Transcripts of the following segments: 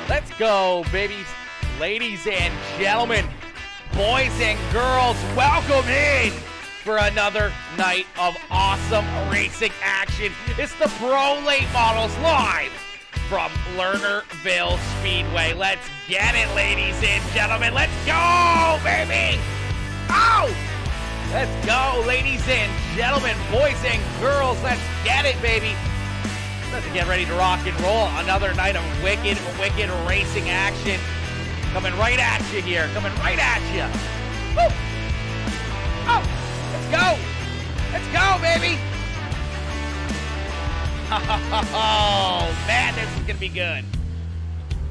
Let's go, babies, ladies and gentlemen, boys and girls, welcome in for another night of awesome racing action. It's the Pro Late Models live from Lernerville Speedway. Let's get it, ladies and gentlemen. Let's go, baby. Oh! Let's go, ladies and gentlemen, boys and girls. Let's get it, baby. Let's get ready to rock and roll. Another night of wicked racing action. Coming right at you here. Coming right at you. Woo! Oh! Let's go! Let's go, baby! Oh, man, this is going to be good.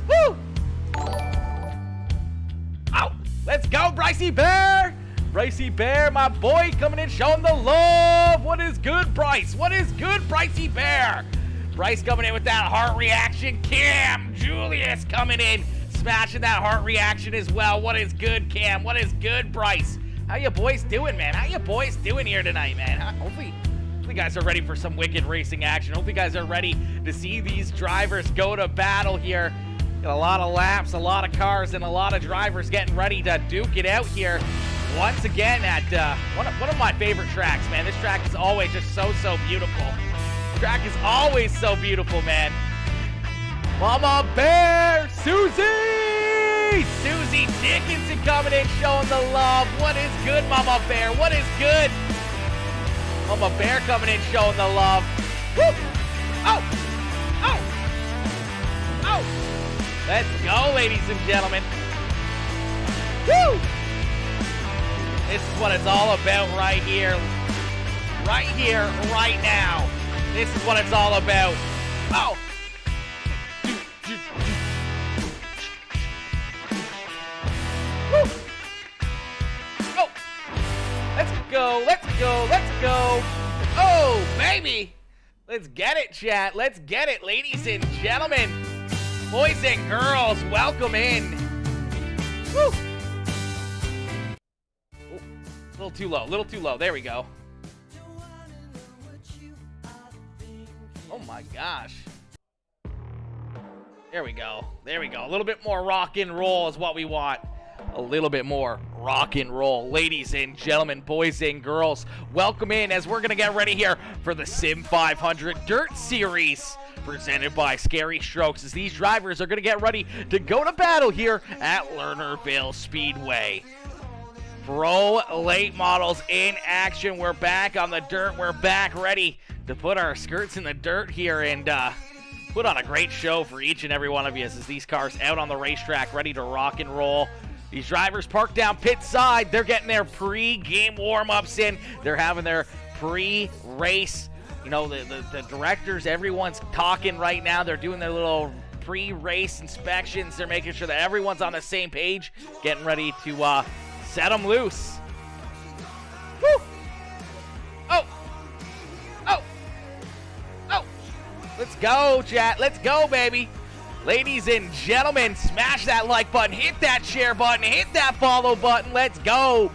Woo! Oh! Let's go, Brycey Bear! Brycey Bear, my boy, coming in, showing the love. What is good, Bryce? What is good, Brycey Bear? Bryce coming in with that heart reaction. Cam Julius coming in, smashing that heart reaction as well. What is good, Cam? What is good, Bryce? How you boys doing, man? How you boys doing here tonight, man? Hopefully you guys are ready for some wicked racing action. Hopefully you guys are ready to see these drivers go to battle here. Got a lot of laps, a lot of cars, and a lot of drivers getting ready to duke it out here. Once again at one of my favorite tracks, man. This track is always just so beautiful. This track is always so beautiful, man. Mama Bear, Susie Dickinson coming in, showing the love. What is good, Mama Bear? What is good? Mama Bear coming in, showing the love. Woo! Oh! Oh! Oh! Let's go, ladies and gentlemen. Woo! This is what it's all about right here. Right here, right now. This is what it's all about. Oh! Woo! Oh! Let's go, let's go, let's go. Oh, baby! Let's get it, chat. Let's get it, ladies and gentlemen. Boys and girls, welcome in. Woo! A little too low. There we go. Oh my gosh. There we go. A little bit more rock and roll is what we want. A little bit more rock and roll. Ladies and gentlemen, boys and girls, welcome in as we're going to get ready here for the Sim 500 Dirt Series presented by Scary Strokes as these drivers are going to get ready to go to battle here at Lernerville Speedway. Pro Late Models in action. We're back on the dirt. We're back ready to put our skirts in the dirt here and put on a great show for each and every one of you as these cars out on the racetrack ready to rock and roll. These drivers parked down pit side. They're getting their pre-game warm-ups in. They're having their pre-race. You know, the directors, everyone's talking right now. They're doing their little pre-race inspections. They're making sure that everyone's on the same page, getting ready to set them loose. Woo! Oh! Oh! Oh! Let's go, chat. Let's go, baby. Ladies and gentlemen, smash that like button, hit that share button, hit that follow button. Let's go.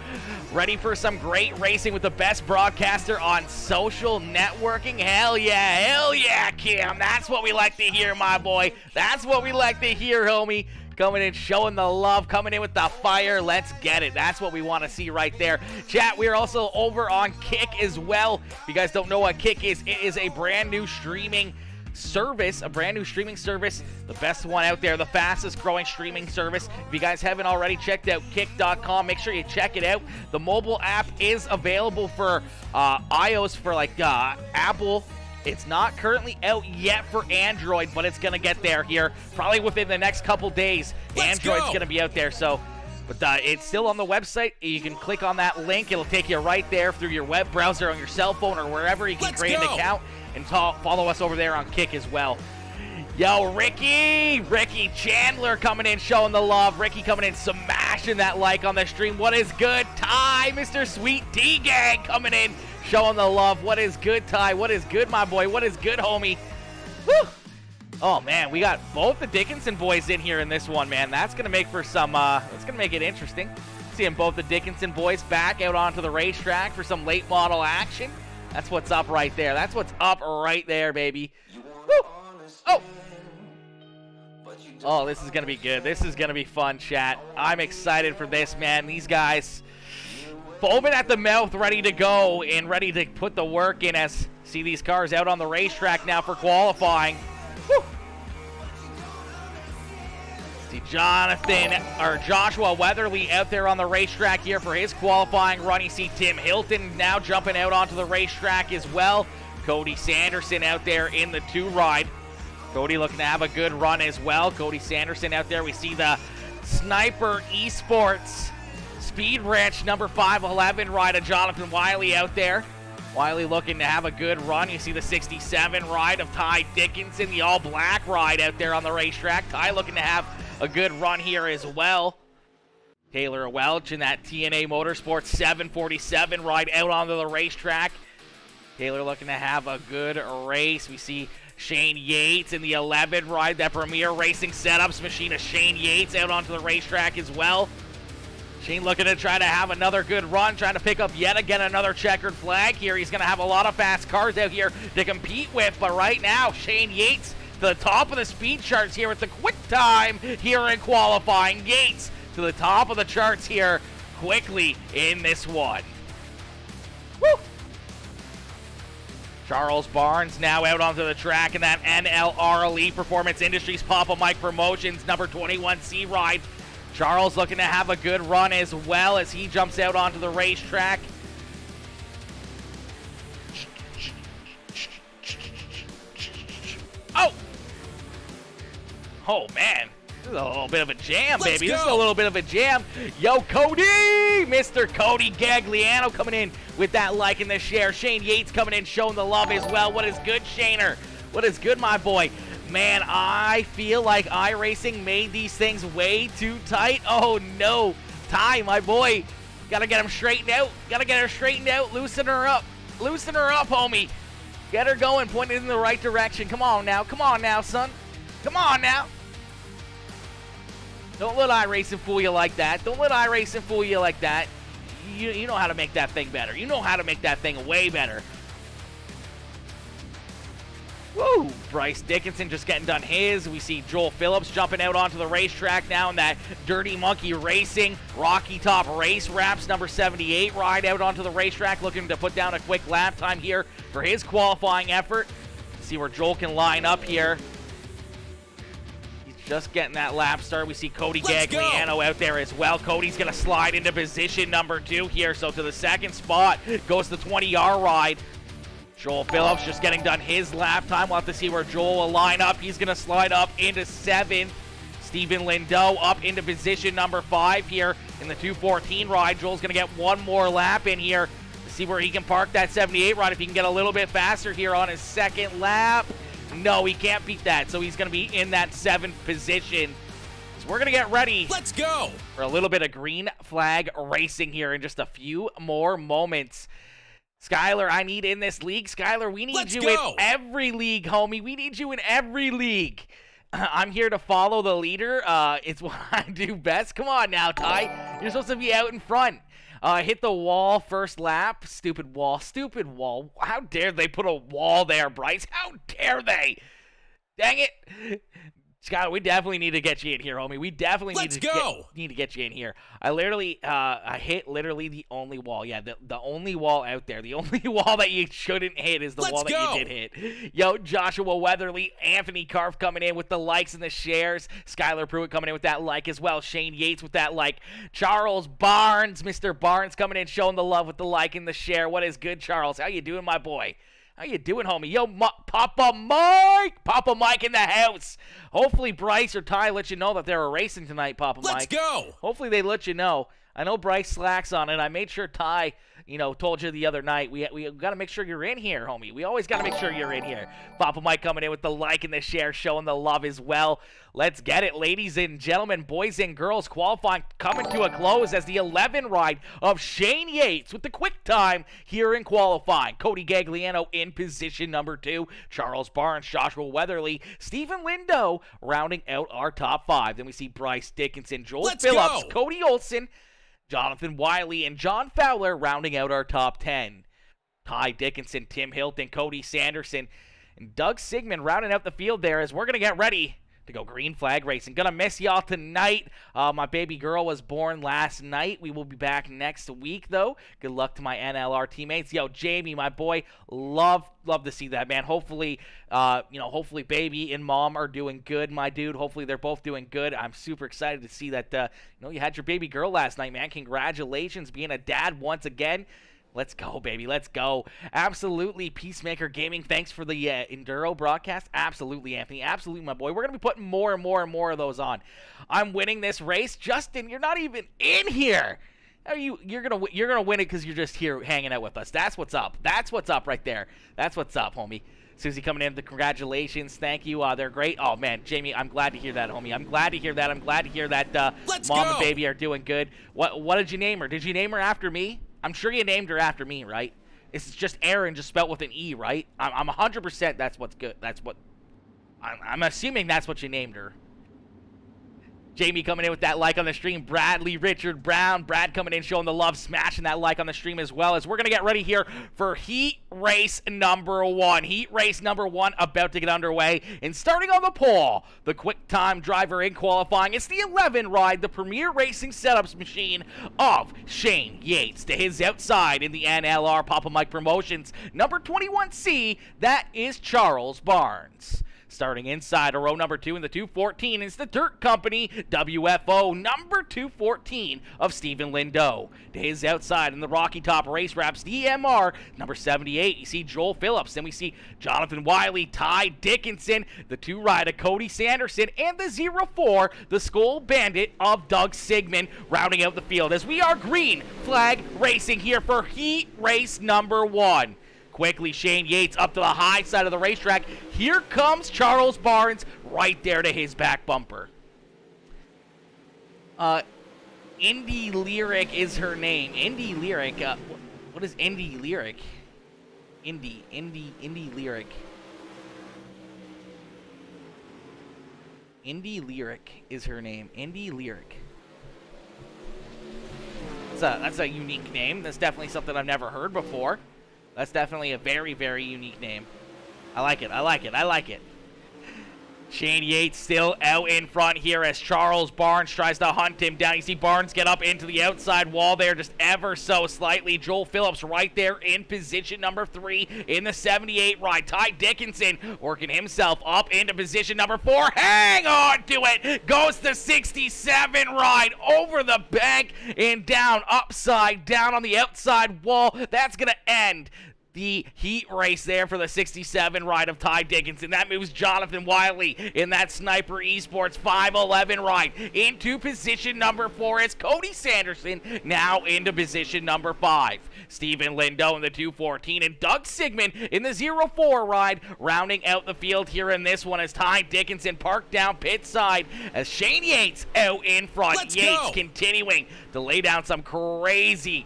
Ready for some great racing with the best broadcaster on social networking? Hell yeah, Kim. That's what we like to hear, my boy. That's what we like to hear, homie. Coming in, showing the love, coming in with the fire. Let's get it. That's what we want to see right there. Chat, we are also over on Kick as well. If you guys don't know what Kick is, it is a brand new streaming service, the best one out there, the fastest growing streaming service. If you guys haven't already checked out kick.com, make sure you check it out. The mobile app is available for iOS, for like Apple. It's not currently out yet for Android, but it's going to get there here probably within the next couple days. Android's going to be out there, so but it's still on the website. You can click on that link. It'll take you right there through your web browser on your cell phone or wherever. You can create an account and follow us over there on Kick as well. Yo, Ricky Chandler coming in, showing the love. Ricky coming in, smashing that like on the stream. What is good, Ty? Mr. Sweet D-Gang coming in, showing the love. What is good, Ty? What is good, my boy? What is good, homie? Woo! Oh, man, we got both the Dickinson boys in here in this one, man. That's going to make for some, that's going to make it interesting. Seeing both the Dickinson boys back out onto the racetrack for some late model action. That's what's up right there. That's what's up right there, baby. Woo! Oh! Oh, this is going to be good. This is going to be fun, chat. I'm excited for this, man. These guys foaming at the mouth, ready to go and ready to put the work in as see these cars out on the racetrack now for qualifying. Woo. See Joshua Weatherly out there on the racetrack here for his qualifying run. You see Tim Hilton now jumping out onto the racetrack as well. Cody Sanderson out there in the 2 ride. Cody looking to have a good run as well. Cody Sanderson out there. We see the Sniper Esports Speed Ranch number 511 ride of Jonathan Wiley out there. Wiley looking to have a good run. You see the 67 ride of Ty Dickinson, the all-black ride out there on the racetrack. Ty looking to have a good run here as well. Taylor Welch in that TNA Motorsports 747 ride out onto the racetrack. Taylor looking to have a good race. We see Shane Yates in the 11 ride, that Premier Racing Setups machine of Shane Yates out onto the racetrack as well. Shane looking to try to have another good run, trying to pick up yet again another checkered flag here. He's going to have a lot of fast cars out here to compete with, but right now, Shane Yates to the top of the speed charts here with the quick time here in qualifying. Yates to the top of the charts here quickly in this one. Woo! Charles Barnes now out onto the track in that NLR Elite Performance Industries Papa Mike Promotions number 21C ride. Charles looking to have a good run as well as he jumps out onto the racetrack. Oh! Oh, man. This is a little bit of a jam, baby. This is a little bit of a jam. Yo, Cody! Mr. Cody Gagliano coming in with that like and the share. Shane Yates coming in showing the love as well. What is good, Shaner? What is good, my boy? Man, I feel like iRacing made these things way too tight. Oh, no. Ty, my boy. Gotta get him straightened out. Gotta get her straightened out. Loosen her up. Loosen her up, homie. Get her going. Pointed in the right direction. Come on now. Come on now, son. Come on now. Don't let iRacing fool you like that. Don't let iRacing fool you like that. You know how to make that thing better. You know how to make that thing way better. Woo! Bryce Dickinson just getting done his. We see Joel Phillips jumping out onto the racetrack now in that Dirty Monkey Racing Rocky Top Race Wraps number 78 ride out onto the racetrack, looking to put down a quick lap time here for his qualifying effort. See where Joel can line up here. He's just getting that lap start. We see Cody Gagliano out there as well. Cody's going to slide into position number 2 here. So to the second spot goes the 20R ride. Joel Phillips just getting done his lap time. We'll have to see where Joel will line up. He's going to slide up into 7th. Stephen Lindo up into position number 5 here in the 214 ride. Joel's going to get one more lap in here to see where he can park that 78 ride. If he can get a little bit faster here on his second lap. No, he can't beat that. So he's going to be in that 7th position. So we're going to get ready. Let's go for a little bit of green flag racing here in just a few more moments. Skyler, I need in this league. Skyler, we need you in every league, homie. We need you in every league. I'm here to follow the leader. It's what I do best. Come on now, Ty. You're supposed to be out in front. Hit the wall first lap. Stupid wall. Stupid wall. How dare they put a wall there, Bryce? How dare they? Dang it. Scott, we definitely need to get you in here, homie. We definitely need to get you in here. I hit literally the only wall. Yeah, the only wall out there. The only wall that you shouldn't hit is the wall that you did hit. Yo, Joshua Weatherly, Anthony Karf coming in with the likes and the shares. Skylar Pruitt coming in with that like as well. Shane Yates with that like. Charles Barnes, Mr. Barnes coming in showing the love with the like and the share. What is good, Charles? How you doing, my boy? How you doing, homie? Yo, Papa Mike! Papa Mike in the house. Hopefully Bryce or Ty let you know that they're racing tonight, Papa Mike. Let's go! Hopefully they let you know. I know Bryce slacks on it. I made sure Ty, told you the other night. We got to make sure you're in here, homie. We always got to make sure you're in here. Papa Mike coming in with the like and the share, showing the love as well. Let's get it, ladies and gentlemen, boys and girls. Qualifying coming to a close as the 11 ride of Shane Yates with the quick time here in qualifying. Cody Gagliano in position number 2. Charles Barnes, Joshua Weatherly, Stephen Lindo rounding out our top 5. Then we see Bryce Dickinson, Joel Phillips, Cody Olson, Jonathan Wiley, and John Fowler rounding out our top 10. Ty Dickinson, Tim Hilton, Cody Sanderson, and Doug Sigmund rounding out the field there as we're going to get ready to go green flag racing. Gonna miss y'all tonight. My baby girl was born last night. We will be back next week, though. Good luck to my NLR teammates. Yo, Jamie, my boy, love to see that, man. Hopefully, hopefully baby and mom are doing good, my dude. Hopefully they're both doing good. I'm super excited to see that, you had your baby girl last night, man. Congratulations being a dad once again. Let's go, baby. Let's go. Absolutely, Peacemaker Gaming. Thanks for the Enduro broadcast. Absolutely, Anthony. Absolutely, my boy. We're going to be putting more and more and more of those on. I'm winning this race. Justin, you're not even in here. You're gonna win it because you're just here hanging out with us. That's what's up. That's what's up right there. That's what's up, homie. Susie coming in, the congratulations. Thank you. They're great. Oh, man, Jamie, I'm glad to hear that, homie. I'm glad to hear that. I'm glad to hear that mom and baby are doing good. What did you name her? Did you name her after me? I'm sure you named her after me, right? It's just Aaron, just spelled with an E, right? I'm 100% that's what's good. That's what I'm assuming that's what you named her. Jamie coming in with that like on the stream. Bradley, Richard Brown. Brad coming in showing the love, smashing that like on the stream as well, as we're going to get ready here for heat race number 1. Heat race number 1 about to get underway. And starting on the pole, the quick time driver in qualifying. It's the 11 ride, the Premier Racing Setups machine of Shane Yates. To his outside in the NLR Papa Mike Promotions, number 21C, that is Charles Barnes. Starting inside of row number 2 in the 214 is the Dirt Company WFO number 214 of Stephen Lindo. To his outside in the Rocky Top Race Wraps DMR number 78, you see Joel Phillips. Then we see Jonathan Wiley, Ty Dickinson, the 2 rider Cody Sanderson, and the 04, the Skull Bandit of Doug Sigmund, rounding out the field as we are green flag racing here for heat race number 1. Quickly, Shane Yates up to the high side of the racetrack. Here comes Charles Barnes right there to his back bumper. Indie Lyric is her name. Indie Lyric. What is Indie Lyric? Indie Lyric. Indie Lyric is her name. Indie Lyric. That's a unique name. That's definitely something I've never heard before. That's definitely a very, very unique name. I like it. I like it. I like it. Shane Yates still out in front here as Charles Barnes tries to hunt him down. You see Barnes get up into the outside wall there just ever so slightly. Joel Phillips right there in position number 3 in the 78 ride. Ty Dickinson working himself up into position number 4. Hang on to it. Goes the 67 ride over the bank and down, upside down on the outside wall. That's going to end the heat race there for the 67 ride of Ty Dickinson. That moves Jonathan Wiley in that Sniper Esports 511 ride into position number 4 as Cody Sanderson now into position number 5. Stephen Lindo in the 214 and Doug Sigmund in the 04 ride rounding out the field here in this one as Ty Dickinson parked down pit side as Shane Yates out in front. Let's Yates go. continuing to lay down some crazy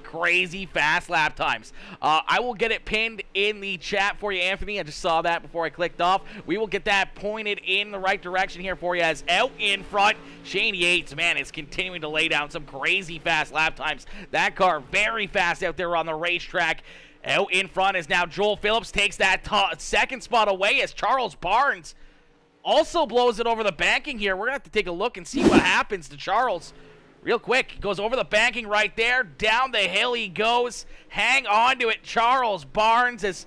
fast lap times. I will get it pinned in the chat for you, Anthony. I just saw that before I clicked off. We will get that pointed in the right direction here for you as out in front, Shane Yates, man, is continuing to lay down some crazy fast lap times. That car very fast out there on the racetrack. Out in front is now Joel Phillips, takes that second spot away as Charles Barnes also blows it over the banking here. We're going to have to take a look and see what happens to Charles. Real quick, he goes over the banking right there. Down the hill he goes. Hang on to it. Charles Barnes is...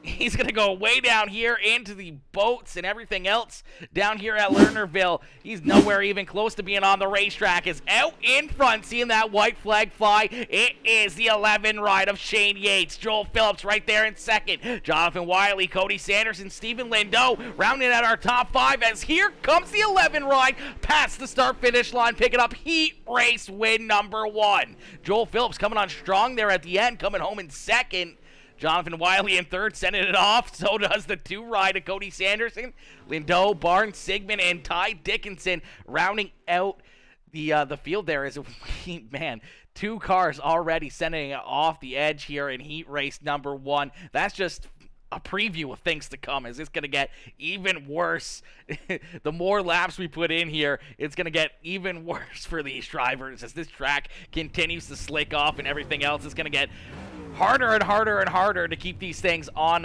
He's going to go way down here into the boats and everything else down here at Lernerville. He's nowhere even close to being on the racetrack. Is out in front, seeing that white flag fly. It is the 11 ride of Shane Yates. Joel Phillips right there in second. Jonathan Wiley, Cody Sanderson, Stephen Lindo rounding out our top 5 as here comes the 11 ride past the start-finish line, picking up heat race win number 1. Joel Phillips coming on strong there at the end, coming home in second. Jonathan Wiley in third, sending it off. So does the 2 ride of Cody Sanderson. Lindo, Barnes, Sigmund, and Ty Dickinson rounding out the field there. Is man, 2 cars already sending it off the edge here in heat race number 1. That's just a preview of things to come. Is it's going to get even worse? The more laps we put in here, it's going to get even worse for these drivers as this track continues to slick off and everything else is going to get harder and harder and harder to keep these things on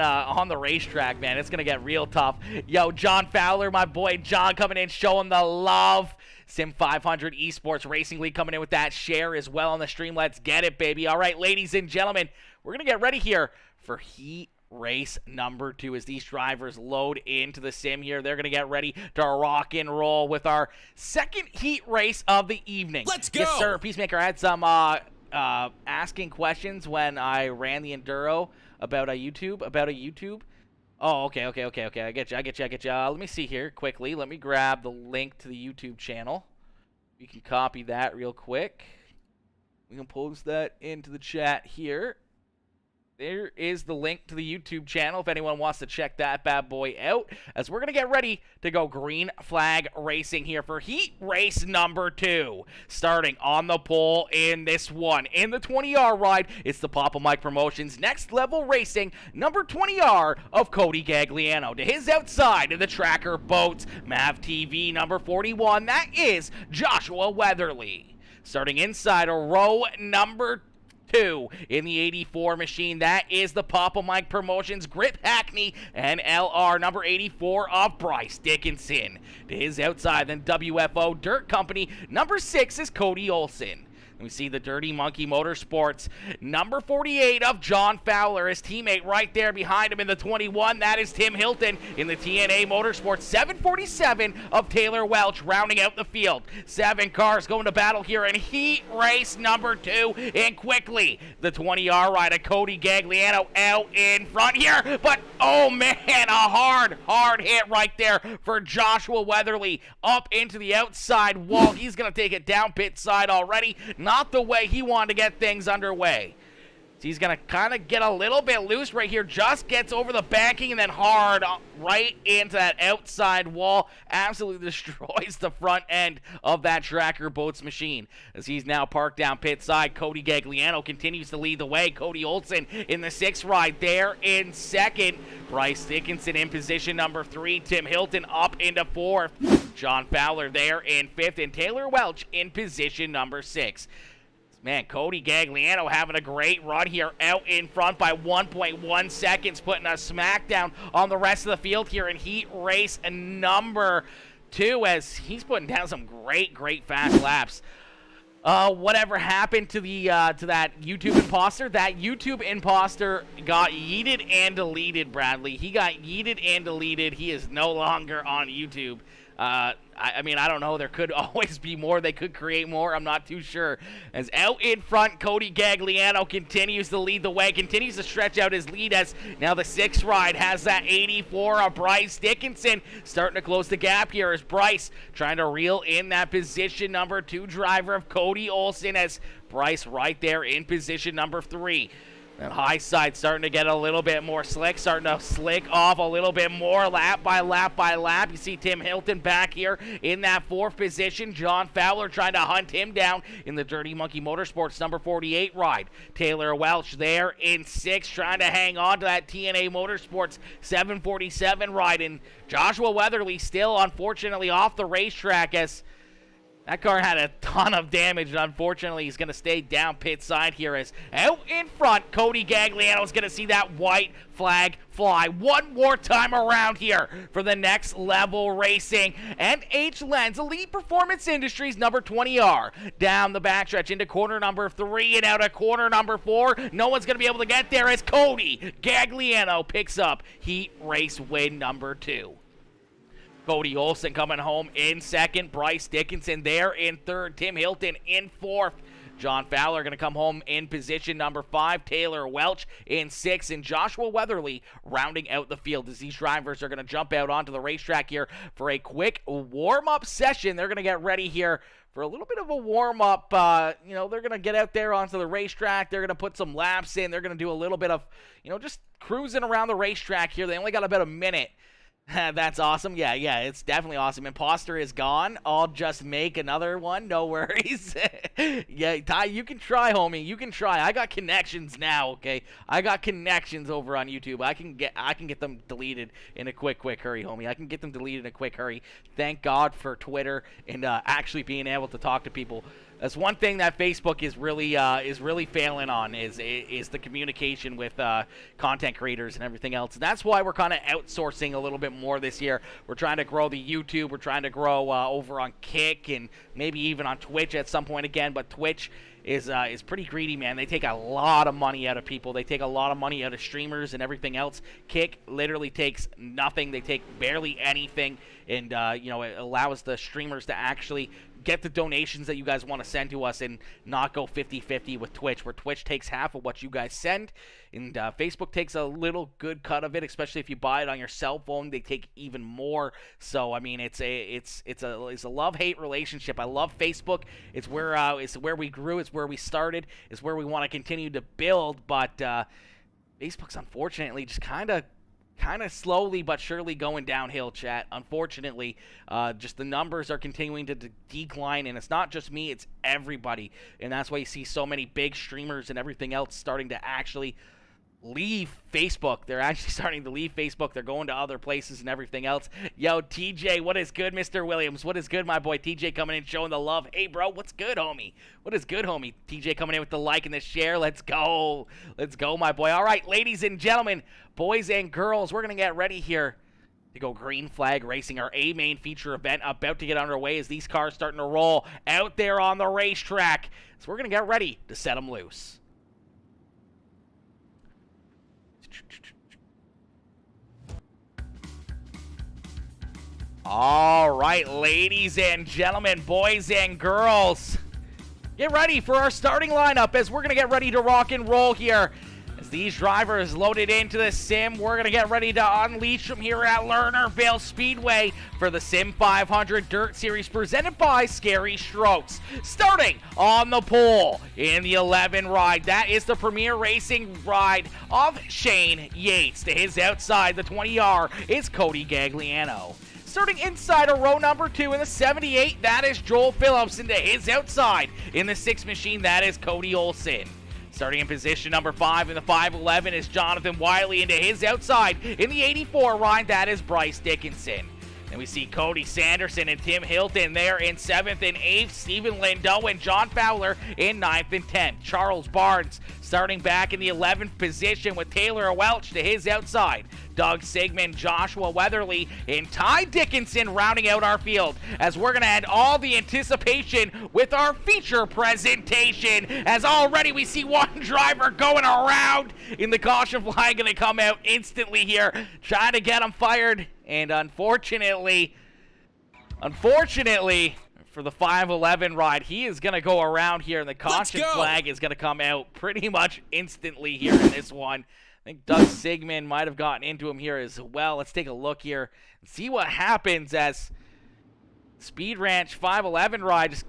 the racetrack, man. It's going to get real tough. Yo, John Fowler, my boy John, coming in, showing the love. Sim 500 Esports Racing League coming in with that share as well on the stream. Let's get it, baby. All right, ladies and gentlemen, we're going to get ready here for Heat Race number 2 as these drivers load into the sim here. They're going to get ready to rock and roll with our second heat race of the evening. Let's go! Yes, sir. Peacemaker, I had some asking questions when I ran the Enduro about a YouTube. Oh, okay. I get you. Let me see here quickly. Let me grab the link to the YouTube channel. You can copy that real quick. We can post that into the chat here. There is the link to the YouTube channel if anyone wants to check that bad boy out, as we're going to get ready to go green flag racing here for heat race number 2. Starting on the pole in this one. In the 20R ride, it's the Papa Mike Promotions Next Level Racing number 20R of Cody Gagliano. To his outside of the Tracker Boats Mav TV number 41, that is Joshua Weatherly. Starting inside a row number 2 in the 84 machine, that is the Papa Mike Promotions Grip Hackney and LR number 84 of Bryce Dickinson. To his outside, then WFO Dirt Company number 6 is Cody Olson. We see the Dirty Monkey Motorsports number 48 of John Fowler, his teammate right there behind him in the 21. That is Tim Hilton in the TNA Motorsports 747 of Taylor Welch rounding out the field. 7 cars going to battle here in heat race number 2. And quickly, the 20R ride of Cody Gagliano out in front here. But, oh man, a hard hit right there for Joshua Weatherly up into the outside wall. He's going to take it down pit side already. Not the way he wanted to get things underway. So he's going to kind of get a little bit loose right here. Just gets over the banking and then hard right into that outside wall. Absolutely destroys the front end of that Tracker Boats machine. As he's now parked down pit side, Cody Gagliano continues to lead the way. Cody Olson in the 6th ride there in 2nd. Bryce Dickinson in position number 3. Tim Hilton up into 4th. John Fowler there in 5th. And Taylor Welch in position number 6. Man, Cody Gagliano having a great run here out in front by 1.1 seconds, putting a smackdown on the rest of the field here in heat race number 2 as he's putting down some great fast laps. Whatever happened to the to that YouTube imposter? That YouTube imposter got yeeted and deleted, Bradley. He got yeeted and deleted. He is no longer on YouTube. I mean, I don't know. There could always be more. They could create more. I'm not too sure. As out in front, Cody Gagliano continues to lead the way, continues to stretch out his lead as now the 6th ride has that 84 of Bryce Dickinson starting to close the gap here as Bryce trying to reel in that position number 2 driver of Cody Olson as Bryce right there in position number 3. That high side starting to get a little bit more slick, starting to slick off a little bit more lap by lap by lap. You see Tim Hilton back here in that 4th position. John Fowler trying to hunt him down in the Dirty Monkey Motorsports number 48 ride. Taylor Welch there in 6th trying to hang on to that TNA Motorsports 747 ride. And Joshua Weatherly still unfortunately off the racetrack as that car had a ton of damage, and unfortunately he's going to stay down pit side here as out in front, Cody Gagliano is going to see that white flag fly one more time around here for the Next Level Racing and H-Lens Elite Performance Industries number 20R. Down the backstretch into corner number 3 and out of corner number 4. No one's going to be able to get there as Cody Gagliano picks up heat race win number 2. Cody Olson coming home in 2nd. Bryce Dickinson there in 3rd. Tim Hilton in 4th. John Fowler going to come home in position number 5. Taylor Welch in 6th. And Joshua Weatherly rounding out the field as these drivers are going to jump out onto the racetrack here for a quick warm-up session. They're going to get ready here for a little bit of a warm-up. You know, they're going to get out there onto the racetrack. They're going to put some laps in. They're going to do a little bit of, you know, just cruising around the racetrack here. They only got about a minute. That's awesome. Yeah, it's definitely awesome. Imposter is gone. I'll just make another one. No worries. Yeah, Ty, you can try, homie. You can try. I got connections now, okay? I got connections over on YouTube. I can get them deleted in a quick hurry, homie. I can get them deleted in a quick hurry. Thank God for Twitter and actually being able to talk to people That's one thing that Facebook is really failing on is the communication with content creators and everything else. And that's why we're kind of outsourcing a little bit more this year. We're trying to grow the YouTube. We're trying to grow over on Kick and maybe even on Twitch at some point again. But Twitch is pretty greedy, man. They take a lot of money out of people. They take a lot of money out of streamers and everything else. Kick literally takes nothing. They take barely anything, and it allows the streamers to actually get the donations that you guys want to send to us and not go 50-50 with Twitch, where Twitch takes half of what you guys send, and Facebook takes a little good cut of it, especially if you buy it on your cell phone. They take even more. So I mean, it's a love-hate relationship. I love Facebook. It's where we grew. It's where we started. It's where we want to continue to build. But Facebook's unfortunately just kind of slowly but surely going downhill, chat. Unfortunately, just the numbers are continuing to decline, and it's not just me, it's everybody. And that's why you see so many big streamers and everything else starting to actually leave Facebook. They're actually starting to leave Facebook. They're going to other places and everything else. Yo, TJ, what is good, Mr. Williams? What is good, my boy? TJ coming in, showing the love. Hey, bro, what's good, homie? What is good, homie? TJ coming in with the like and the share. Let's go. Let's go, my boy. All right, ladies and gentlemen, boys and girls, we're going to get ready here to go Green Flag Racing, our A-main feature event about to get underway as these cars starting to roll out there on the racetrack. So we're going to get ready to set them loose. All right, ladies and gentlemen, boys and girls, get ready for our starting lineup as we're going to get ready to rock and roll here. As these drivers loaded into the sim, we're going to get ready to unleash them here at Lernerville Speedway for the Sim 500 Dirt Series presented by Scary Strokes. Starting on the pole in the 11 ride, that is the premier racing ride of Shane Yates. To his outside, the 20R is Cody Gagliano. Starting inside of row number 2 in the 78, that is Joel Phillips. And to his outside in the 6 machine, that is Cody Olson. Starting in position number 5 in the 511 is Jonathan Wiley, and to his outside in the 84 ride, that is Bryce Dickinson. Then we see Cody Sanderson and Tim Hilton there in 7th and 8th, Stephen Lindo and John Fowler in 9th and 10th. Charles Barnes starting back in the 11th position with Taylor Welch to his outside. Doug Sigmund, Joshua Weatherly, and Ty Dickinson rounding out our field as we're going to end all the anticipation with our feature presentation, as already we see one driver going around in the caution flag, going to come out instantly here, trying to get him fired. And unfortunately, for the 511 ride, he is going to go around here, and the caution flag is going to come out pretty much instantly here in this one. I think Doug Sigmund might have gotten into him here as well. Let's take a look here and see what happens as Speed Ranch 511 ride just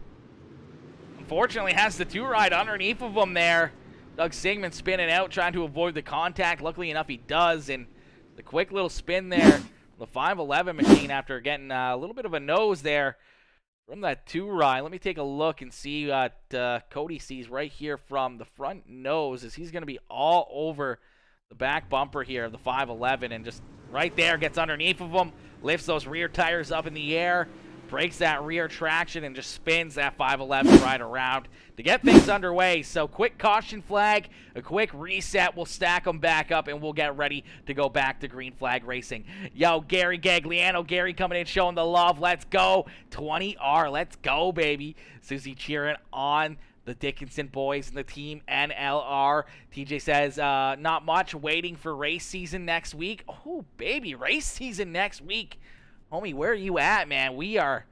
unfortunately has the 2 ride underneath of him there. Doug Sigmund spinning out, trying to avoid the contact. Luckily enough, he does, and the quick little spin there. The 511 machine after getting a little bit of a nose there from that 2 ride. Let me take a look and see what Cody sees right here from the front nose, as he's going to be all over the back bumper here of the 511, and just right there gets underneath of him, lifts those rear tires up in the air, breaks that rear traction, and just spins that 511 right around to get things underway. So quick caution flag, a quick reset, we'll stack them back up, and we'll get ready to go back to Green Flag Racing. Yo, Gary Gagliano, Gary coming in showing the love. Let's go 20R, let's go, baby. Susie cheering on the Dickinson boys and the team NLR. TJ says, not much, waiting for race season next week. Oh, baby, race season next week. Homie, where are you at, man? We're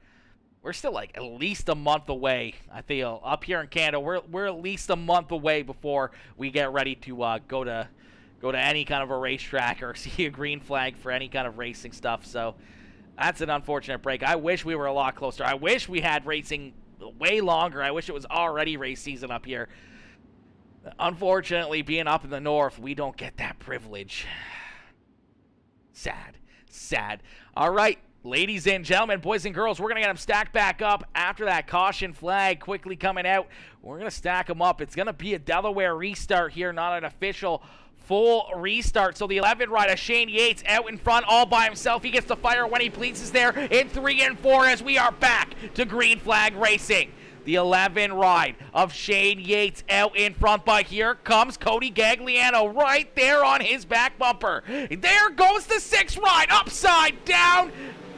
still like at least a month away, I feel. Up here in Canada, we're at least a month away before we get ready to go to any kind of a racetrack or see a green flag for any kind of racing stuff. So that's an unfortunate break. I wish we were a lot closer. I wish we had racing way longer. I wish it was already race season up here. Unfortunately, being up in the north, we don't get that privilege. Sad. All right, ladies and gentlemen, boys and girls, we're going to get them stacked back up after that caution flag quickly coming out. We're going to stack them up. It's going to be a Delaware restart here, not an official full restart. So the 11 rider, Shane Yates, out in front all by himself. He gets to fire when he pleases there in 3 and 4 as we are back to Green Flag Racing. The 11 ride of Shane Yates out in front, but here comes Cody Gagliano right there on his back bumper. There goes the 6 ride, upside down.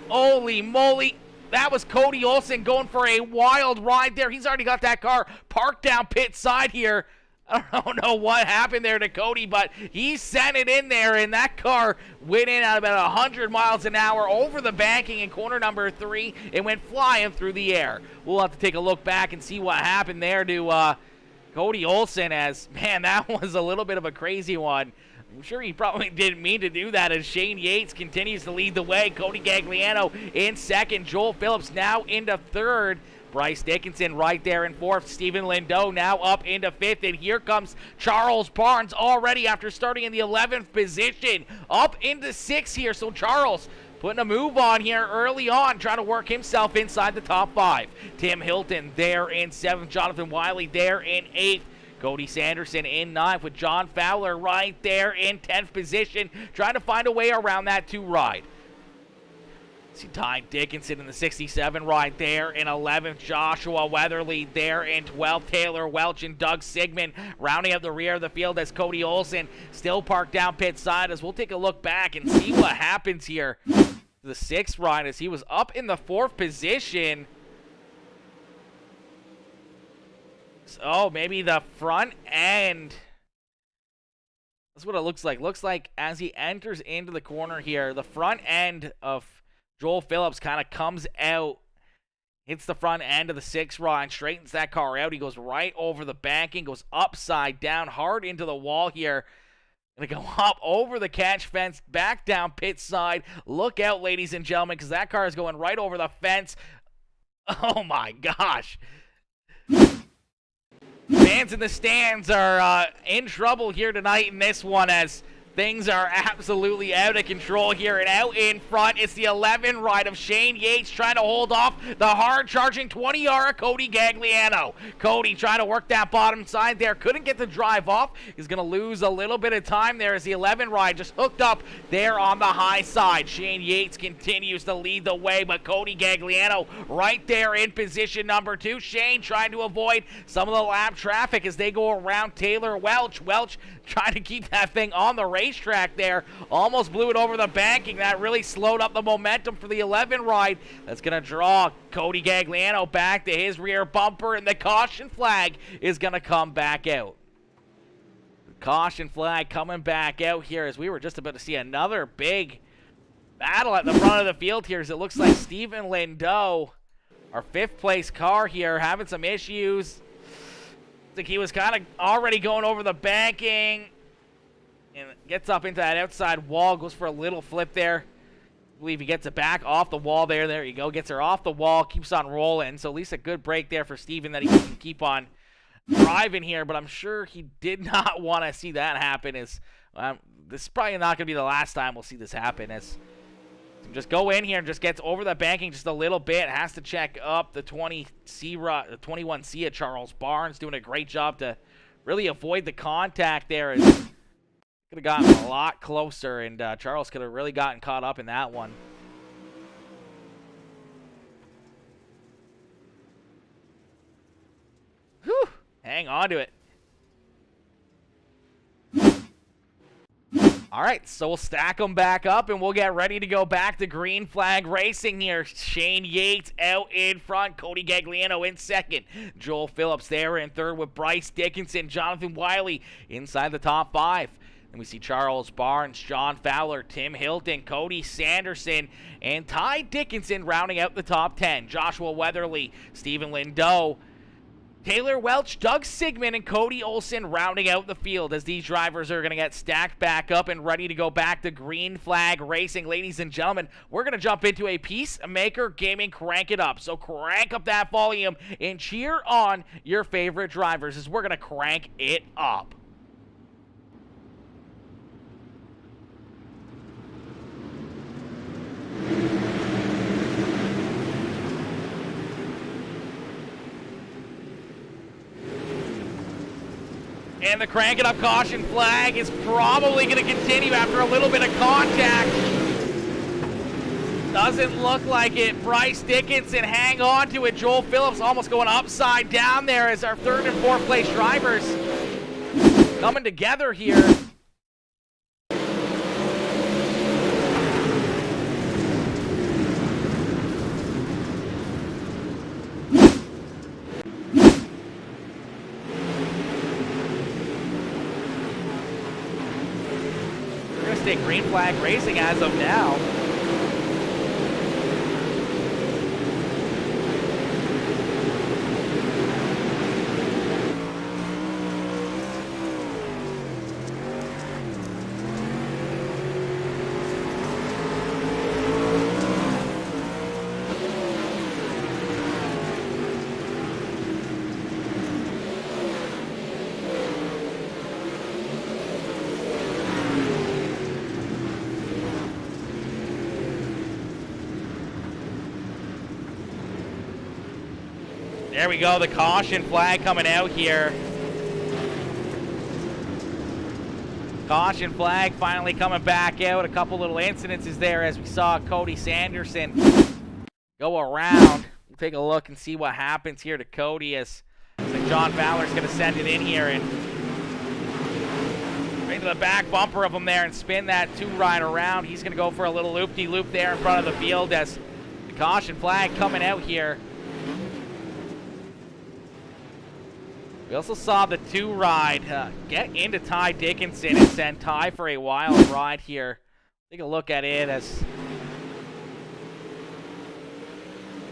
Holy moly. That was Cody Olsen going for a wild ride there. He's already got that car parked down pit side here. I don't know what happened there to Cody, but he sent it in there, and that car went in at about 100 miles an hour over the banking in corner number 3 and went flying through the air. We'll have to take a look back and see what happened there to Cody Olsen, as, man, that was a little bit of a crazy one. I'm sure he probably didn't mean to do that, as Shane Yates continues to lead the way. Cody Gagliano in second. Joel Phillips now into third. Bryce Dickinson right there in fourth. Stephen Lindo now up into fifth. And here comes Charles Barnes already after starting in the 11th position. Up into sixth here. So Charles putting a move on here early on, trying to work himself inside the top 5. Tim Hilton there in 7th. Jonathan Wiley there in 8th. Cody Sanderson in 9th, with John Fowler right there in 10th position, trying to find a way around that 2 ride. See Ty Dickinson in the 67 right there in 11th. Joshua Weatherly there in 12th. Taylor Welch and Doug Sigmund rounding up the rear of the field, as Cody Olsen still parked down pit side, as we'll take a look back and see what happens here. The 6th ride, as he was up in the 4th position. Oh, maybe the front end. That's what it looks like. Looks like as he enters into the corner here, the front end of Joel Phillips kind of comes out, hits the front end of the 6th rod, straightens that car out. He goes right over the banking, goes upside down, hard into the wall here. Gonna go up over the catch fence, back down pit side. Look out, ladies and gentlemen, because that car is going right over the fence. Oh my gosh. Fans in the stands are in trouble here tonight in this one, as things are absolutely out of control here. And out in front, it's the 11 ride of Shane Yates trying to hold off the hard-charging 20R Cody Gagliano. Cody trying to work that bottom side there. Couldn't get the drive off. He's going to lose a little bit of time there, as the 11 ride just hooked up there on the high side. Shane Yates continues to lead the way, but Cody Gagliano right there in position number 2. Shane trying to avoid some of the lap traffic as they go around Taylor Welch. Welch trying to keep that thing on the racetrack there. Almost blew it over the banking. That really slowed up the momentum for the 11 ride. That's going to draw Cody Gagliano back to his rear bumper, and the caution flag is going to come back out. The caution flag coming back out here, as we were just about to see another big battle at the front of the field here, as it looks like Stephen Lindo, our 5th place car here, having some issues. I think he was kind of already going over the banking and gets up into that outside wall, goes for a little flip there. I believe he gets it back off the wall there. There you go. Gets her off the wall, keeps on rolling. So at least a good break there for Steven, that he can keep on driving here. But I'm sure he did not want to see that happen. This is probably not going to be the last time we'll see this happen, as just go in here and just gets over the banking just a little bit. Has to check up the 21 C of Charles Barnes, doing a great job to really avoid the contact there. Could have gotten a lot closer, and Charles could have really gotten caught up in that one. Whew, hang on to it. All right, so we'll stack them back up, and we'll get ready to go back to green flag racing here. Shane Yates out in front. Cody Gagliano in second. Joel Phillips there in third, with Bryce Dickinson, Jonathan Wiley inside the top 5. And we see Charles Barnes, John Fowler, Tim Hilton, Cody Sanderson, and Ty Dickinson rounding out the top 10. Joshua Weatherly, Stephen Lindo, Taylor Welch, Doug Sigmund, and Cody Olsen rounding out the field, as these drivers are going to get stacked back up and ready to go back to green flag racing. Ladies and gentlemen, we're going to jump into a Peacemaker Gaming Crank It Up. So crank up that volume and cheer on your favorite drivers, as we're going to crank it up. And the Crank It Up caution flag is probably going to continue after a little bit of contact. Doesn't look like it. Bryce Dickinson hang on to it. Joel Phillips almost going upside down there as our third and fourth place drivers coming together here. We're going to stay green flag racing as of now. There we go, the caution flag coming out here. Caution flag finally coming back out. A couple little incidences there as we saw Cody Sanderson go around. We'll take a look and see what happens here to Cody as John Fowler's going to send it in here and right to the back bumper of him there and spin that two-ride around. He's going to go for a little loop-de-loop there in front of the field as the caution flag coming out here. We also saw the two-ride get into Ty Dickinson and send Ty for a wild ride here. Take a look at it as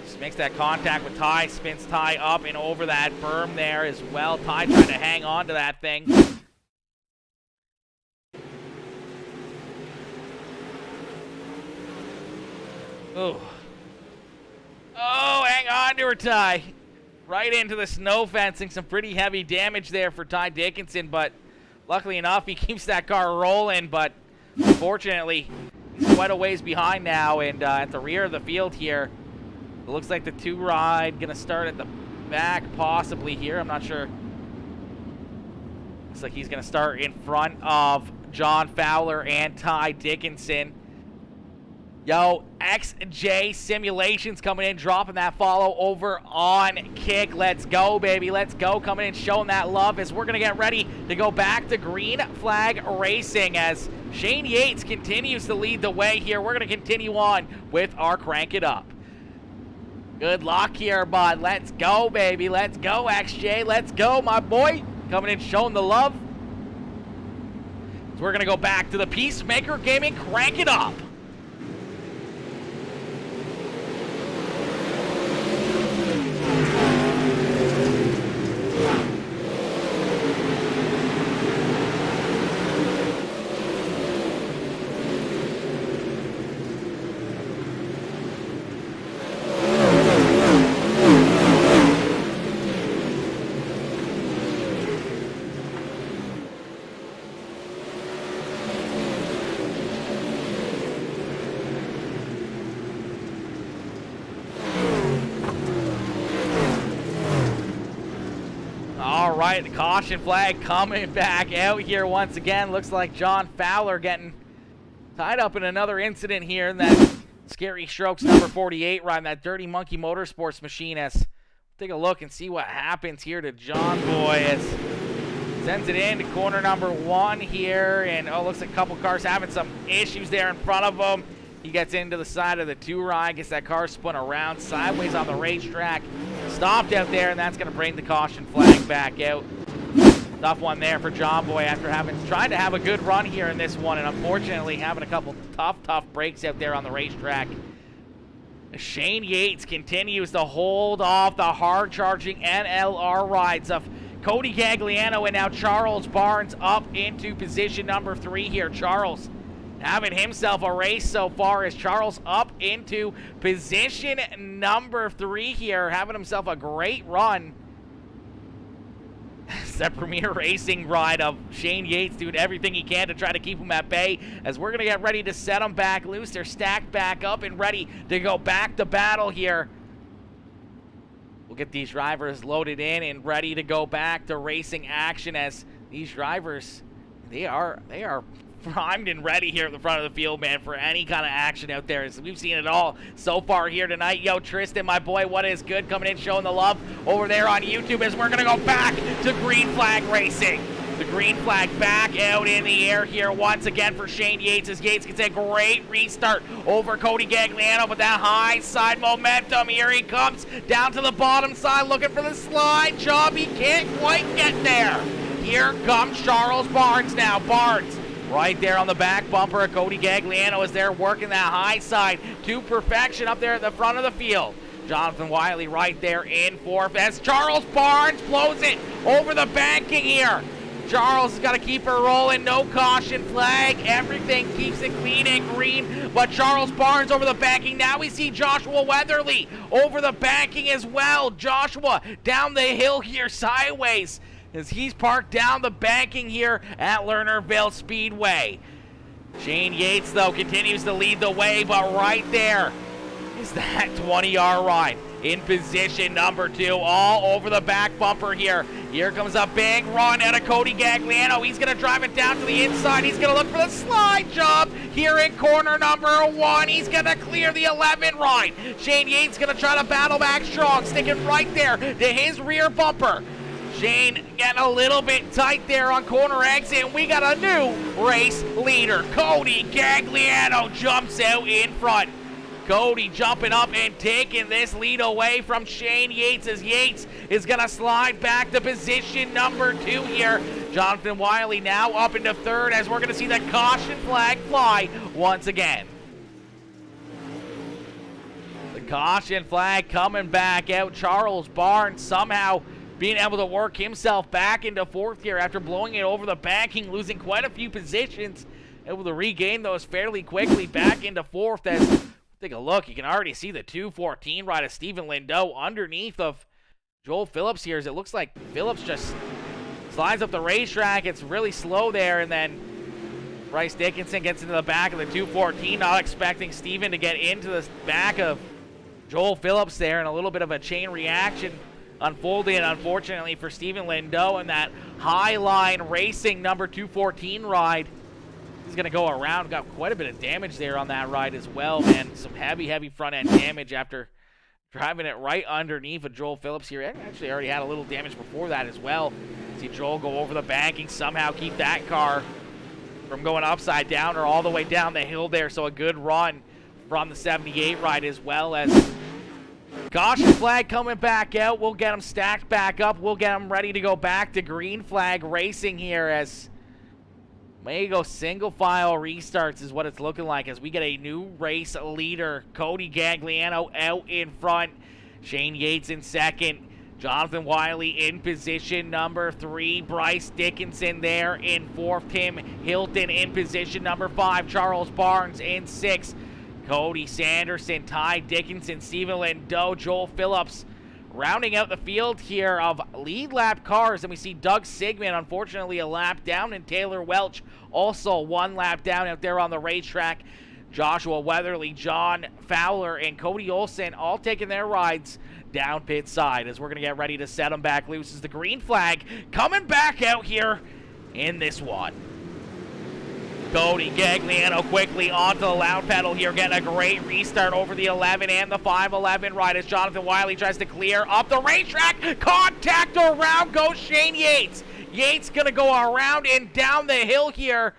just makes that contact with Ty, spins Ty up and over that berm there as well. Ty trying to hang on to that thing. Ooh. Oh, hang on to her, Ty. Right into the snow fencing. Some pretty heavy damage there for Ty Dickinson, but luckily enough, he keeps that car rolling, but unfortunately, he's quite a ways behind now, and at the rear of the field here, it looks like the two-ride going to start at the back possibly here. I'm not sure. Looks like he's going to start in front of John Fowler and Ty Dickinson. Yo, XJ Simulations coming in, dropping that follow over on Kick. Let's go, baby. Let's go. Coming in, showing that love as we're going to get ready to go back to green flag racing as Shane Yates continues to lead the way here. We're going to continue on with our Crank It Up. Good luck here, bud. Let's go, baby. Let's go, XJ. Let's go, my boy. Coming in, showing the love. So we're going to go back to the Peacemaker Gaming Crank It Up. All right, the caution flag coming back out here once again. Looks like John Fowler getting tied up in another incident here in that Scary Strokes number 48 riding that Dirty Monkey Motorsports machine. As take a look and see what happens here to John Boy as sends it in to corner number 1 here, and oh, looks like a couple cars having some issues there in front of him. He gets into the side of the two-ride, gets that car spun around sideways on the racetrack. Stopped out there, and that's going to bring the caution flag back out. Tough one there for John Boy after tried to have a good run here in this one, and unfortunately having a couple tough breaks out there on the racetrack. Shane Yates continues to hold off the hard-charging NLR rides of Cody Gagliano and now Charles Barnes up into position number 3 here. Charles having himself a race so far as Charles up into position number 3 here, having himself a great run. It's that premier racing ride of Shane Yates doing everything he can to try to keep him at bay as we're going to get ready to set them back loose. They're stacked back up and ready to go back to battle here. We'll get these drivers loaded in and ready to go back to racing action as these drivers, they are primed and ready here at the front of the field, man, for any kind of action out there. We've seen it all so far here tonight. Yo, Tristan, my boy, what is good? Coming in, showing the love over there on YouTube as we're going to go back to green flag racing. The green flag back out in the air here once again for Shane Yates, as Yates gets a great restart over Cody Gagliano with that high side momentum. Here he comes down to the bottom side looking for the slide job. He can't quite get there. Here comes Charles Barnes now. Barnes right there on the back bumper of Cody Gagliano as they're working that high side to perfection up there at the front of the field. Jonathan Wiley right there in fourth as Charles Barnes blows it over the banking here. Charles has got to keep her rolling. No caution flag. Everything keeps it clean and green. But Charles Barnes over the banking. Now we see Joshua Weatherly over the banking as well. Joshua down the hill here sideways as he's parked down the banking here at Lernerville Speedway. Shane Yates, though, continues to lead the way, but right there is that 20-yard ride in position number 2, all over the back bumper here. Here comes a big run out of Cody Gagliano. He's going to drive it down to the inside. He's going to look for the slide job here in corner number 1. He's going to clear the 11 ride. Shane Yates going to try to battle back strong, sticking right there to his rear bumper. Shane getting a little bit tight there on corner exit, and we got a new race leader. Cody Gagliano jumps out in front. Cody jumping up and taking this lead away from Shane Yates, as Yates is going to slide back to position number 2 here. Jonathan Wiley now up into third as we're going to see the caution flag fly once again. The caution flag coming back out. Charles Barnes somehow being able to work himself back into fourth here after blowing it over the banking, losing quite a few positions. Able to regain those fairly quickly back into fourth as... Take a look. You can already see the 214 ride of Stephen Lindeau underneath of Joel Phillips here, as it looks like Phillips just slides up the racetrack. It's really slow there, and then Bryce Dickinson gets into the back of the 214, not expecting Stephen to get into the back of Joel Phillips there, and a little bit of a chain reaction unfolded, unfortunately, for Stephen Lindeau and that High Line Racing number 214 ride. He's going to go around. Got quite a bit of damage there on that ride as well, man. Some heavy front end damage after driving it right underneath of Joel Phillips here. Actually already had a little damage before that as well. See Joel go over the banking, somehow keep that car from going upside down or all the way down the hill there. So a good run from the 78 ride, as well as caution flag coming back out. We'll get them stacked back up. We'll get them ready to go back to green flag racing here, as may go single file restarts is what it's looking like, as we get a new race leader. Cody Gagliano out in front. Shane Yates in second. Jonathan Wiley in position number 3. Bryce Dickinson there in fourth. Tim Hilton in position number 5. Charles Barnes in 6th. Cody Sanderson, Ty Dickinson, Stephen Lindeau, Joel Phillips rounding out the field here of lead lap cars. And we see Doug Sigmund, unfortunately, a lap down, and Taylor Welch also 1 lap down out there on the racetrack. Joshua Weatherly, John Fowler, and Cody Olson all taking their rides down pit side, as we're going to get ready to set them back loose as the green flag coming back out here in this one. Cody Gagliano quickly onto the loud pedal here, getting a great restart over the 11 and the 511 ride as Jonathan Wiley tries to clear up the racetrack. Contact around goes Shane Yates. Yates going to go around and down the hill here.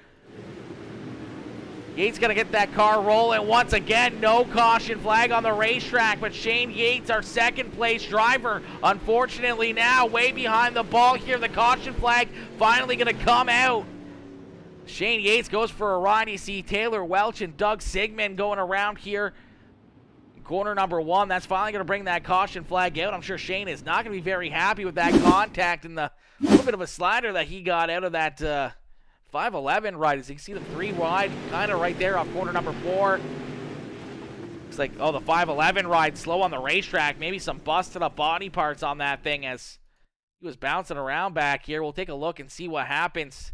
Yates going to get that car rolling once again. No caution flag on the racetrack, but Shane Yates, our second place driver, unfortunately now way behind the ball here. The caution flag finally going to come out. Shane Yates goes for a ride. You see Taylor Welch and Doug Sigmund going around here. Corner number 1, that's finally going to bring that caution flag out. I'm sure Shane is not going to be very happy with that contact and the little bit of a slider that he got out of that 511 ride. As you can see, the 3 wide kind of right there off corner number 4. Looks like, oh, the 511 ride slow on the racetrack. Maybe some busted up body parts on that thing as he was bouncing around back here. We'll take a look and see what happens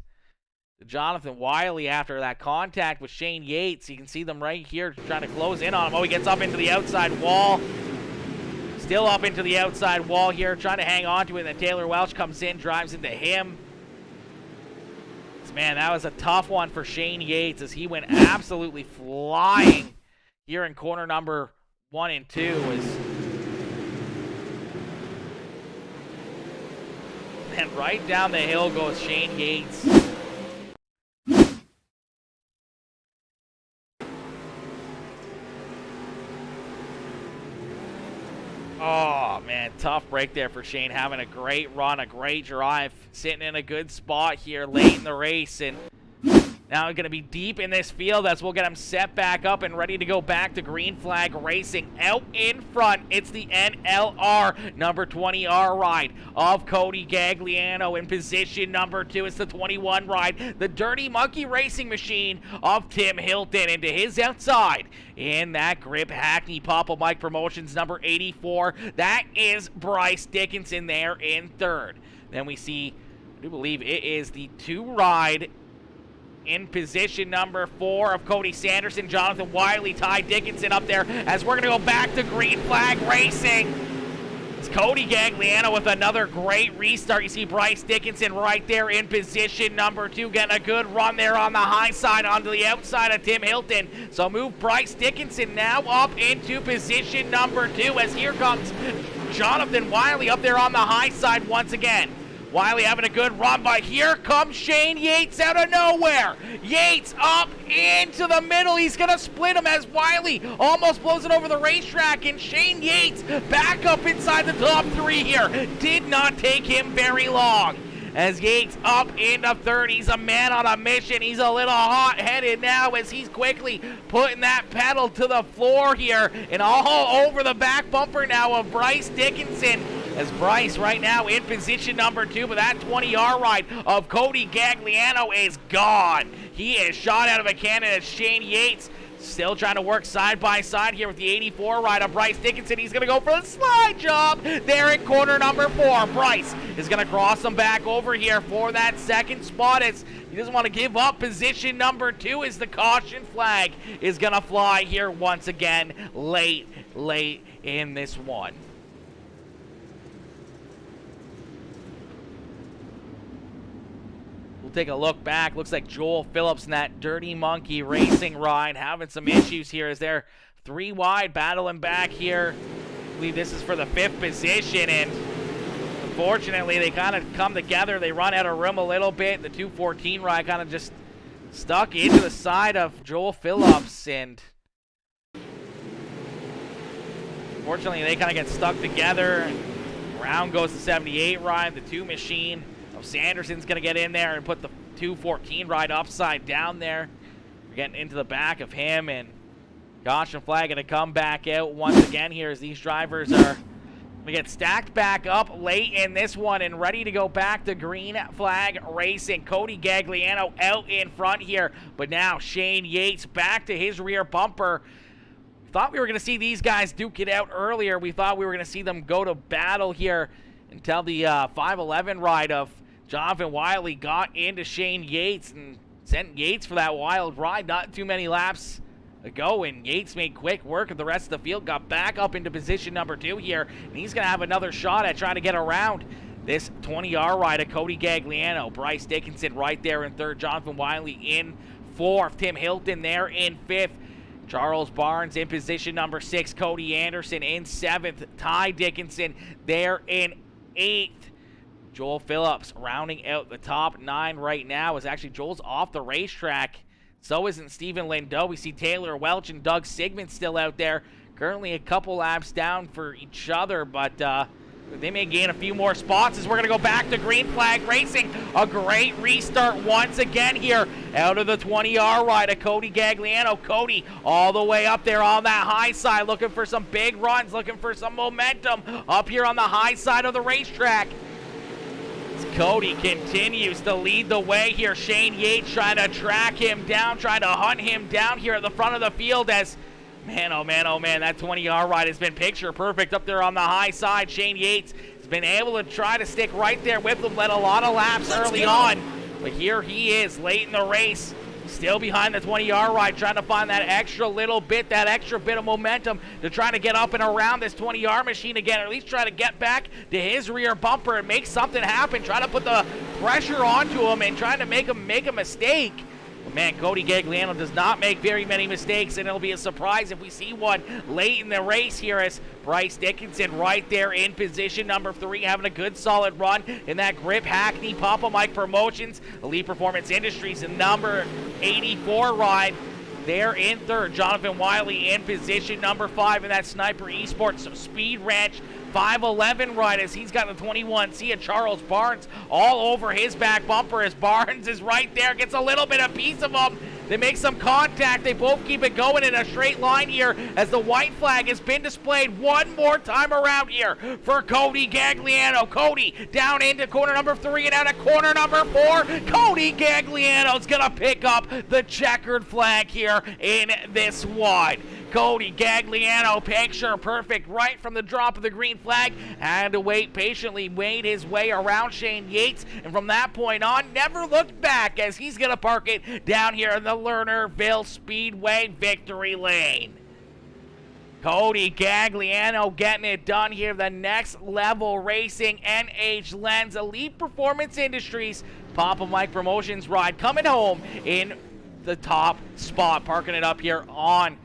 to Jonathan Wiley after that contact with Shane Yates. You can see them right here trying to close in on him. Oh, he gets up into the outside wall. Still up into the outside wall here, trying to hang on to it. And then Taylor Welch comes in, drives into him. It's man, that was a tough one for Shane Yates as he went absolutely flying here in corner number 1 and 2. And right down the hill goes Shane Yates. Oh, man, tough break there for Shane. Having a great run, a great drive, sitting in a good spot here late in the race. And now going to be deep in this field as we'll get him set back up and ready to go back to green flag racing. Out in front, it's the NLR number 20R ride of Cody Gagliano. In position number 2, it's the 21 ride, the Dirty Monkey Racing Machine of Tim Hilton. Into his outside in that grip, Hackney Papa Mike Promotions number 84. That is Bryce Dickinson there in third. Then we see, I do believe it is the 2 ride in position number 4 of Cody Sanderson, Jonathan Wiley, Ty Dickinson up there as we're going to go back to green flag racing. It's Cody Gagliano with another great restart. You see Bryce Dickinson right there in position number 2, getting a good run there on the high side onto the outside of Tim Hilton. So move Bryce Dickinson now up into position number 2 as here comes Jonathan Wiley up there on the high side once again. Wiley having a good run, but here comes Shane Yates out of nowhere. Yates up into the middle. He's going to split him as Wiley almost blows it over the racetrack. And Shane Yates back up inside the top 3 here. Did not take him very long. As Yates up into third, he's a man on a mission. He's a little hot-headed now as he's quickly putting that pedal to the floor here and all over the back bumper now of Bryce Dickinson. As Bryce right now in position number 2, but that 20R ride of Cody Gagliano is gone. He is shot out of a cannon as Shane Yates still trying to work side by side here with the 84 ride of Bryce Dickinson. He's going to go for the slide job there in corner number 4. Bryce is going to cross him back over here for that second spot as he doesn't want to give up position number 2 as the caution flag is going to fly here once again late in this one. We'll take a look back. Looks like Joel Phillips in that Dirty Monkey Racing ride having some issues here as they're 3 wide battling back here. I believe this is for the 5th position, and unfortunately they kind of come together. They run out of room a little bit. The 214 ride kind of just stuck into the side of Joel Phillips, and unfortunately they kind of get stuck together. Round goes the 78 ride, the 2 machine. Sanderson's going to get in there and put the 214 ride upside down there. We're getting into the back of him, and caution flag going to come back out once again here as these drivers are going to get stacked back up late in this one and ready to go back to green flag racing. Cody Gagliano out in front here, but now Shane Yates back to his rear bumper. Thought we were going to see these guys duke it out earlier. We thought we were going to see them go to battle here until the 511 ride of Jonathan Wiley got into Shane Yates and sent Yates for that wild ride not too many laps ago, and Yates made quick work of the rest of the field, got back up into position number 2 here, and he's going to have another shot at trying to get around this 20R ride of Cody Gagliano. Bryce Dickinson right there in 3rd, Jonathan Wiley in 4th, Tim Hilton there in 5th, Charles Barnes in position number 6, Cody Anderson in 7th, Ty Dickinson there in 8th. Joel Phillips rounding out the top 9 right now as actually Joel's off the racetrack. So isn't Stephen Lindo. We see Taylor Welch and Doug Sigmund still out there. Currently a couple laps down for each other, but they may gain a few more spots as we're going to go back to green flag racing. A great restart once again here out of the 20R ride of Cody Gagliano. Cody all the way up there on that high side looking for some big runs, looking for some momentum up here on the high side of the racetrack. Cody continues to lead the way here. Shane Yates trying to track him down, trying to hunt him down here at the front of the field as, man, oh man, oh man, that 20R ride has been picture perfect up there on the high side. Shane Yates has been able to try to stick right there with them, led a lot of laps early on, but here he is late in the race. Still behind the 20R ride, trying to find that extra little bit, that extra bit of momentum to try to get up and around this 20R machine again, or at least try to get back to his rear bumper and make something happen. Try to put the pressure onto him and trying to make him make a mistake. But man, Cody Gagliano does not make very many mistakes, and it'll be a surprise if we see one late in the race here as Bryce Dickinson right there in position number 3, having a good solid run in that Grip Hackney Papa Mike Promotions. Elite Performance Industries, the number 84 ride. There in third, Jonathan Wiley in position number 5 in that Sniper Esports Speed Ranch 511 ride as he's got the 21. See Charles Barnes all over his back bumper as Barnes is right there, gets a little bit of piece of him. They make some contact. They both keep it going in a straight line here as the white flag has been displayed one more time around here for Cody Gagliano. Cody down into corner number 3 and out of corner number 4. Cody Gagliano's going to pick up the checkered flag here in this one. Cody Gagliano, picture perfect right from the drop of the green flag. Had to wait patiently, made his way around Shane Yates, and from that point on, never looked back as he's going to park it down here in the Lernerville Speedway victory lane. Cody Gagliano getting it done here. The Next Level Racing NH Lens Elite Performance Industries Papa Mike Promotions ride coming home in the top spot, parking it up here on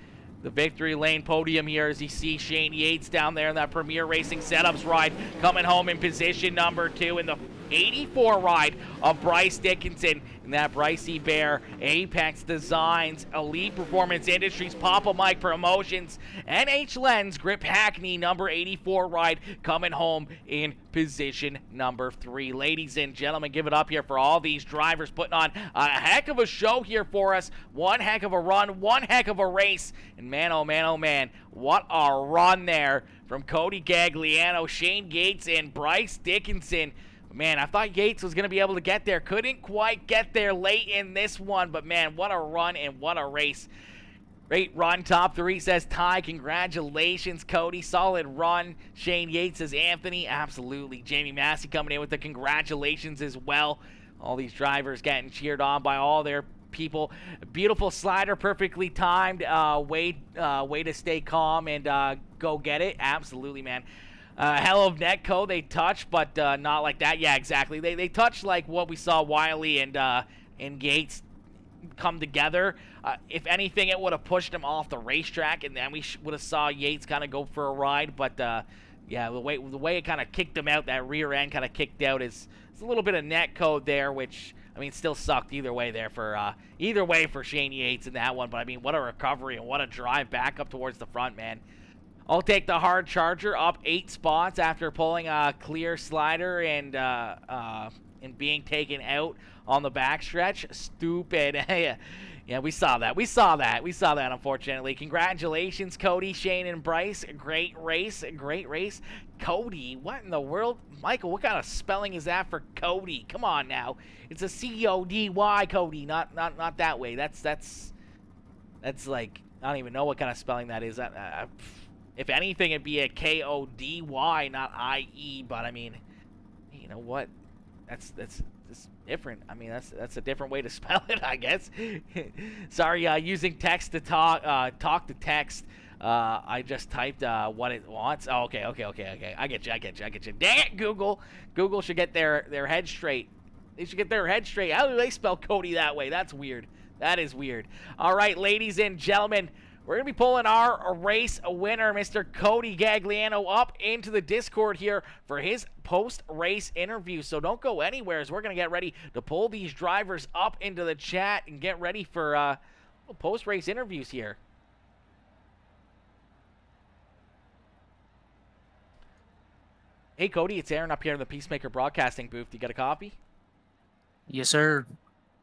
the victory lane podium here as you see Shane Yates down there in that Premier Racing Setups ride coming home in position number 2 in the 84 ride of Bryce Dickinson in that Brycey Bear Apex Designs Elite Performance Industries Papa Mike Promotions NH Lens Grip Hackney number 84 ride coming home in position number 3. Ladies and gentlemen, give it up here for all these drivers putting on a heck of a show here for us. One heck of a run, one heck of a race, and man, oh man, oh man, what a run there from Cody Gagliano, Shane Yates, and Bryce Dickinson. Man, I thought Yates was going to be able to get there. Couldn't quite get there late in this one, but man, what a run and what a race. Great run. Top 3 says Ty. Congratulations, Cody. Solid run. Shane Yates says Anthony. Absolutely. Jamie Massey coming in with the congratulations as well. All these drivers getting cheered on by all their people. Beautiful slider, perfectly timed. Way to stay calm and go get it. Absolutely, man. Hell of Netco, they touch, but not like that. Yeah, exactly. They touch like what we saw Wiley and Yates come together. If anything, it would have pushed him off the racetrack, and then we would have saw Yates kind of go for a ride. But yeah, the way it kind of kicked him out, that rear end kind of kicked out, is a little bit of Netco there, which I mean still sucked either way there for Shane Yates in that one. But I mean, what a recovery and what a drive back up towards the front, man. I'll take the hard charger up 8 spots after pulling a clear slider and being taken out on the backstretch. Stupid. Yeah, we saw that. We saw that, unfortunately. Congratulations, Cody, Shane, and Bryce. Great race. Great race. Cody, what in the world? Michael, what kind of spelling is that for Cody? Come on now. It's a C-O-D-Y, Cody, not that way. That's like, I don't even know what kind of spelling that is. If anything, it'd be a K-O-D-Y, not I-E, but I mean, you know what? That's different. I mean, that's a different way to spell it, I guess. Sorry, using text to talk to text. I just typed what it wants. Oh, okay. I get you. Dang it, Google. Google should get their head straight. They should get their head straight. How do they spell Cody that way? That's weird. That is weird. All right, ladies and gentlemen, we're going to be pulling our race winner, Mr. Cody Gagliano, up into the Discord here for his post-race interview. So don't go anywhere as we're going to get ready to pull these drivers up into the chat and get ready for post-race interviews here. Hey, Cody, it's Aaron up here in the Peacemaker Broadcasting booth. You got a copy? Yes, sir.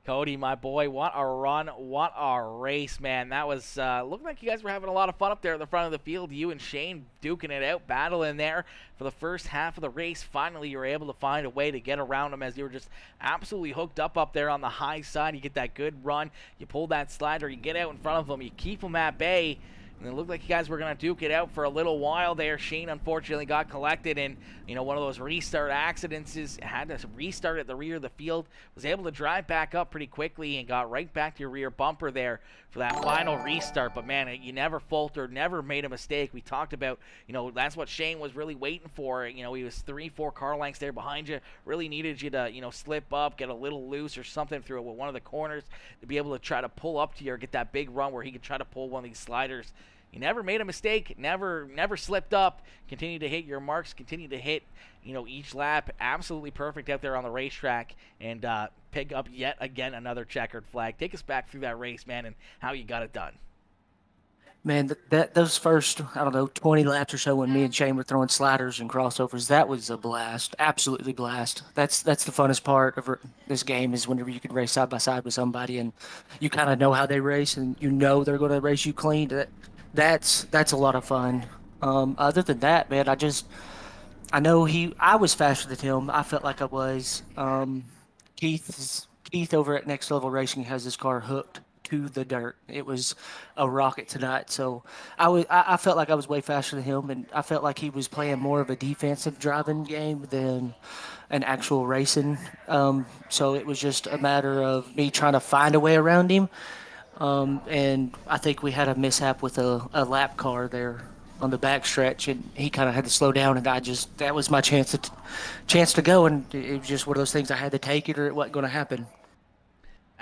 Cody, my boy, what a run, what a race, man. That was, looked like you guys were having a lot of fun up there at the front of the field. You and Shane duking it out, battling there for the first half of the race. Finally, you were able to find a way to get around them as you were just absolutely hooked up there on the high side. You get that good run, you pull that slider, you get out in front of them, you keep them at bay. And it looked like you guys were going to duke it out for a little while there. Shane unfortunately got collected in, one of those restart accidents. Had to restart at the rear of the field. Was able to drive back up pretty quickly and got right back to your rear bumper there for that final restart. But man, you never faltered, never made a mistake. We talked about, that's what Shane was really waiting for. He was 3-4 car lengths there behind you. Really needed you to, slip up, get a little loose or something through one of the corners to be able to try to pull up to you or get that big run where he could try to pull one of these sliders. You never made a mistake, never slipped up, continued to hit your marks, continued to hit, each lap. Absolutely perfect out there on the racetrack, and pick up yet again another checkered flag. Take us back through that race, man, and how you got it done. Man, those first, I don't know, 20 laps or so when me and Shane were throwing sliders and crossovers, that was a blast. Absolutely blast. That's the funnest part of this game is whenever you can race side by side with somebody and you kind of know how they race and they're going to race you clean. That's a lot of fun. Other than that, man, I was faster than him. I felt like I was. Keith over at Next Level Racing has his car hooked to the dirt. It was a rocket tonight. So I felt like I was way faster than him, and I felt like he was playing more of a defensive driving game than an actual racing. So it was just a matter of me trying to find a way around him. And I think we had a mishap with a lap car there on the back stretch, and he kind of had to slow down, and that was my chance to go, and it was just one of those things I had to take it or it wasn't going to happen.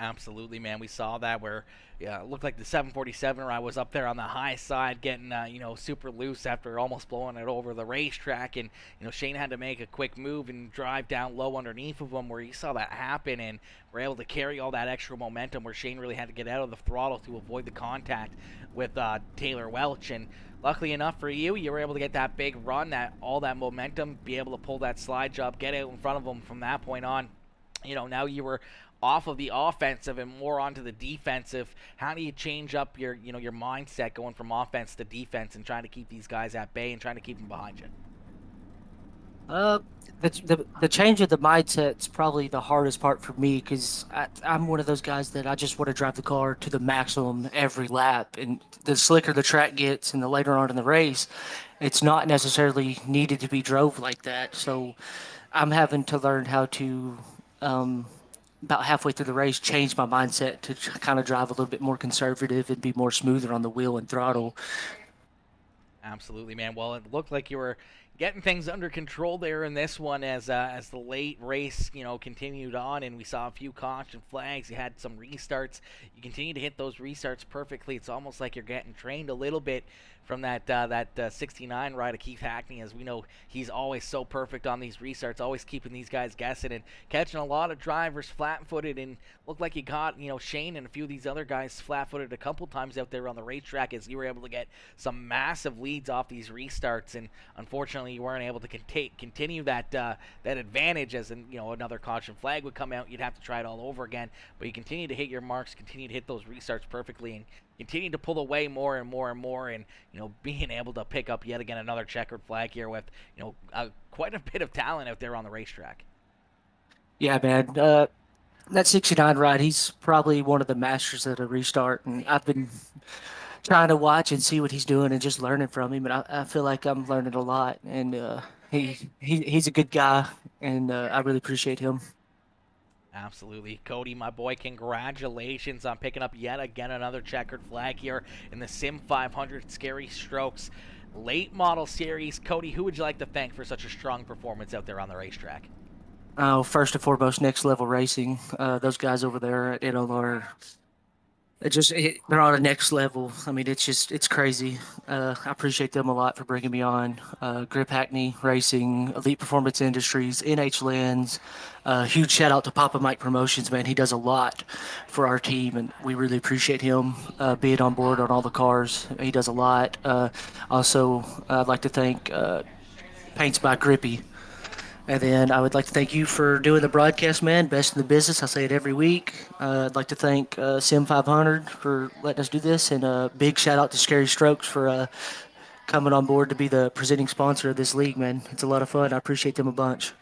Absolutely, man. We saw that where it looked like the 747 ride was up there on the high side getting, super loose after almost blowing it over the racetrack. And, Shane had to make a quick move and drive down low underneath of him where you saw that happen and were able to carry all that extra momentum where Shane really had to get out of the throttle to avoid the contact with Taylor Welch. And luckily enough for you, you were able to get that big run, all that momentum, be able to pull that slide job, get out in front of him from that point on. Now you were off of the offensive and more onto the defensive. How do you change up your mindset going from offense to defense and trying to keep these guys at bay and trying to keep them behind you? The change of the mindset's probably the hardest part for me because I'm one of those guys that I just want to drive the car to the maximum every lap. And the slicker the track gets and the later on in the race, it's not necessarily needed to be drove like that. So I'm having to learn how to about halfway through the race, change my mindset to kind of drive a little bit more conservative and be more smoother on the wheel and throttle. Absolutely, man. Well, it looked like you were getting things under control there in this one as the late race, continued on, and we saw a few caution flags. You had some restarts. You continue to hit those restarts perfectly. It's almost like you're getting trained a little bit from that 69 ride of Keith Hackney, as we know he's always so perfect on these restarts, always keeping these guys guessing and catching a lot of drivers flat-footed, and looked like you got Shane and a few of these other guys flat-footed a couple times out there on the racetrack as you were able to get some massive leads off these restarts, and unfortunately you weren't able to continue that advantage as another caution flag would come out. You'd have to try it all over again, but you continue to hit your marks, continue to hit those restarts perfectly, and continue to pull away more and more and more, and being able to pick up yet again another checkered flag here with quite a bit of talent out there on the racetrack. Yeah, man. That 69 ride, he's probably one of the masters at a restart, and I've been trying to watch and see what he's doing and just learning from him. And I feel like I'm learning a lot, and he's a good guy, and I really appreciate him. Absolutely. Cody, my boy, congratulations on picking up yet again another checkered flag here in the Sim 500 Scary Strokes late model series. Cody, who would you like to thank for such a strong performance out there on the racetrack? Oh, first and foremost, Next Level Racing. Those guys over there at are they're on a next level. I mean, it's crazy. I appreciate them a lot for bringing me on. Grip Hackney Racing, Elite Performance Industries, NH Lens. Huge shout out to Papa Mike Promotions, man. He does a lot for our team, and we really appreciate him being on board on all the cars. He does a lot. Also, I'd like to thank Paints by Grippy. And then I would like to thank you for doing the broadcast, man. Best in the business. I say it every week. I'd like to thank Sim 500 for letting us do this. And a big shout out to Scary Strokes for coming on board to be the presenting sponsor of this league, man. It's a lot of fun. I appreciate them a bunch.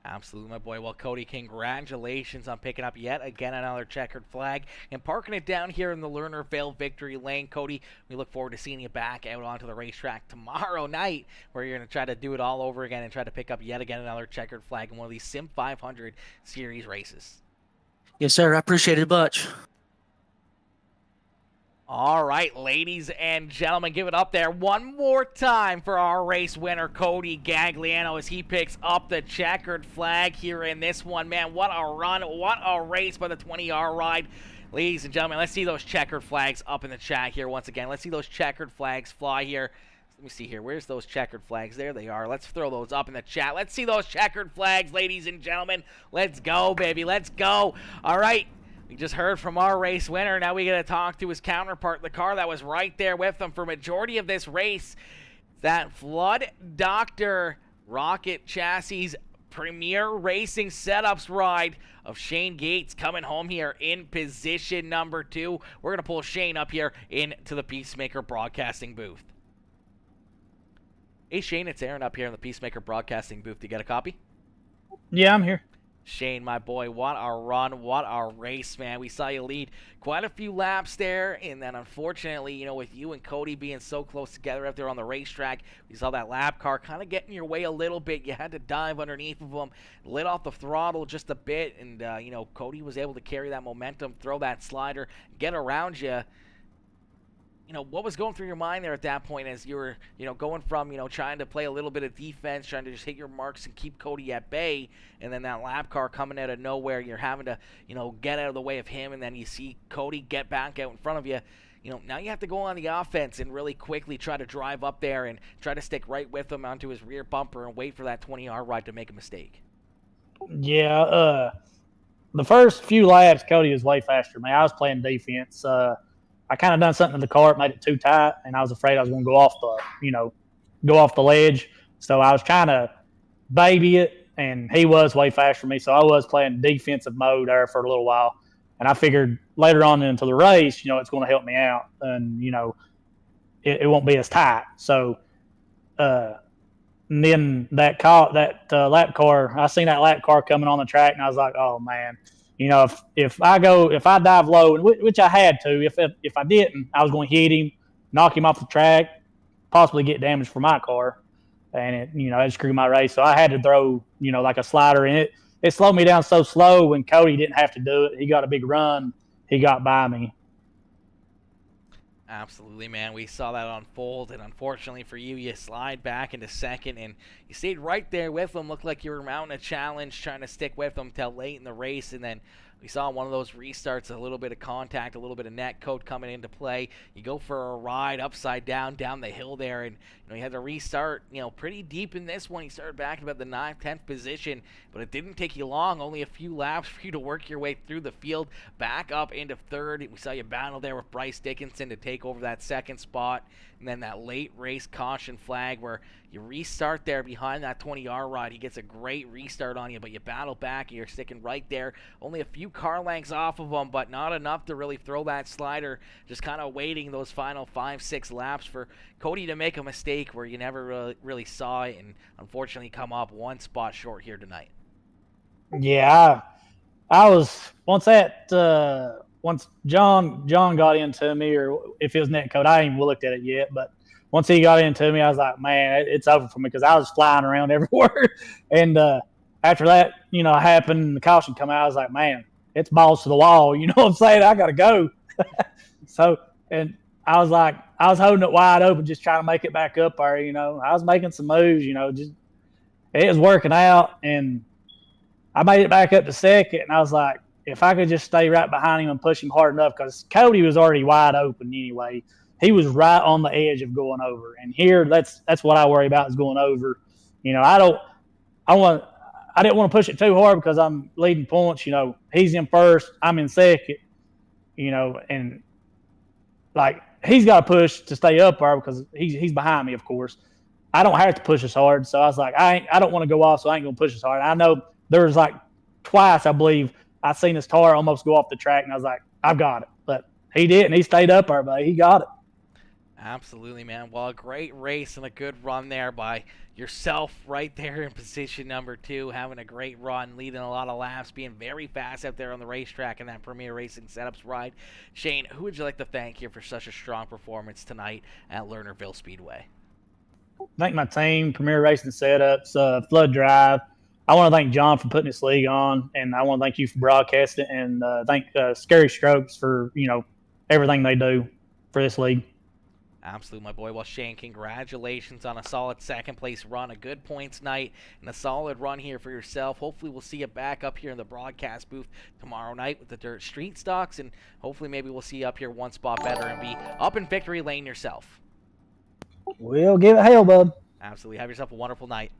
Absolutely, my boy. Well, Cody, congratulations on picking up yet again another checkered flag and parking it down here in the Lernerville Victory Lane. Cody, we look forward to seeing you back out onto the racetrack tomorrow night, where you're going to try to do it all over again and try to pick up yet again another checkered flag in one of these Sim 500 series races. Yes, sir. I appreciate it much. All right, ladies and gentlemen, give it up there one more time for our race winner, Cody Gagliano, as he picks up the checkered flag here in this one. Man, what a run, what a race by the 20R ride. Ladies and gentlemen, let's see those checkered flags up in the chat here once again. Let's see those checkered flags fly here. Let me see here. Where's those checkered flags? There they are. Let's throw those up in the chat. Let's see those checkered flags, ladies and gentlemen. Let's go, baby. Let's go. All right. We just heard from our race winner. Now we got to talk to his counterpart, the car that was right there with him for majority of this race. That Flood Doctor Rocket Chassis Premier Racing Setups ride of Shane Gates coming home here in position number 2. We're going to pull Shane up here into the Peacemaker Broadcasting booth. Hey, Shane, it's Aaron up here in the Peacemaker Broadcasting booth. Do you get a copy? Yeah, I'm here. Shane, my boy, what a run, what a race, man. We saw you lead quite a few laps there, and then unfortunately, you know, with you and Cody being so close together up there on the racetrack, we saw that lap car kind of get in your way a little bit. You had to dive underneath of them, lit off the throttle just a bit, and, you know, Cody was able to carry that momentum, throw that slider, get around you. You know, what was going through your mind there at that point as you were, you know, going from, you know, trying to play a little bit of defense, trying to just hit your marks and keep Cody at bay, and then that lap car coming out of nowhere, you're having to, you know, get out of the way of him, and then you see Cody get back out in front of you. You know, now you have to go on the offense and really quickly try to drive up there and try to stick right with him onto his rear bumper and wait for that 20R ride to make a mistake. Yeah, the first few laps, Cody was way faster than me. I was playing defense. I kind of done something to the car, it made it too tight, and I was afraid I was going to go off the ledge. So I was trying to baby it, and he was way faster than me. So I was playing defensive mode there for a little while. And I figured later on into the race, you know, it's going to help me out, and, you know, it won't be as tight. So, and then that lap car, I seen that lap car coming on the track, and I was like, oh, man. You know, if I dive low, which I had to, if I didn't, I was going to hit him, knock him off the track, possibly get damage for my car, and it screwed my race. So I had to throw, you know, like a slider, and it slowed me down so slow when Cody didn't have to do it. He got a big run, he got by me. Absolutely, man. We saw that unfold, and unfortunately for you, you slide back into second, and you stayed right there with him. Looked like you were mounting a challenge, trying to stick with him till late in the race, and then we saw one of those restarts, a little bit of contact, a little bit of net code coming into play. You go for a ride upside down the hill there, and you had to restart, pretty deep in this one. You started back in about the 9th, 10th position, but it didn't take you long, only a few laps for you to work your way through the field, back up into 3rd. We saw you battle there with Bryce Dickinson to take over that 2nd spot, and then that late race caution flag where you restart there behind that 20R ride. He gets a great restart on you, but you battle back, and you're sticking right there. Only a few car lengths off of him, but not enough to really throw that slider. Just kind of waiting those final 5-6 laps for Cody to make a mistake where you never really saw it, and unfortunately come up one spot short here tonight. Yeah, I was once John got into me, or if it was net code, I ain't even looked at it yet, but once he got into me, I was like, man, it's over for me, because I was flying around everywhere. And after that, happened, and the caution come out, I was like, man, it's balls to the wall. You know what I'm saying? I got to go. So, and I was holding it wide open, just trying to make it back up there. I was making some moves, just it was working out. And I made it back up to 2nd, and I was like, if I could just stay right behind him and push him hard enough, because Cody was already wide open anyway. He was right on the edge of going over. And here, that's what I worry about, is going over. I didn't want to push it too hard because I'm leading points. He's in 1st, I'm in 2nd, and like he's got to push to stay up there because he's behind me, of course. I don't have to push as hard. So I was like, I don't want to go off, so I ain't going to push as hard. I know there was like twice, I believe, I seen his tire almost go off the track, and I was like, I've got it. But he didn't. He stayed up there, but he got it. Absolutely, man. Well, a great race and a good run there by yourself right there in position number 2, having a great run, leading a lot of laps, being very fast out there on the racetrack in that Premier Racing Setups ride. Shane, who would you like to thank here for such a strong performance tonight at Lernerville Speedway? Thank my team, Premier Racing Setups, Flood Drive. I want to thank John for putting this league on, and I want to thank you for broadcasting, and thank Scary Strokes for everything they do for this league. Absolutely, my boy. Well, Shane, congratulations on a solid second-place run, a good points night, and a solid run here for yourself. Hopefully, we'll see you back up here in the broadcast booth tomorrow night with the Dirt Street Stocks, and hopefully maybe we'll see you up here one spot better and be up in victory lane yourself. We'll give it hell, bub. Absolutely. Have yourself a wonderful night.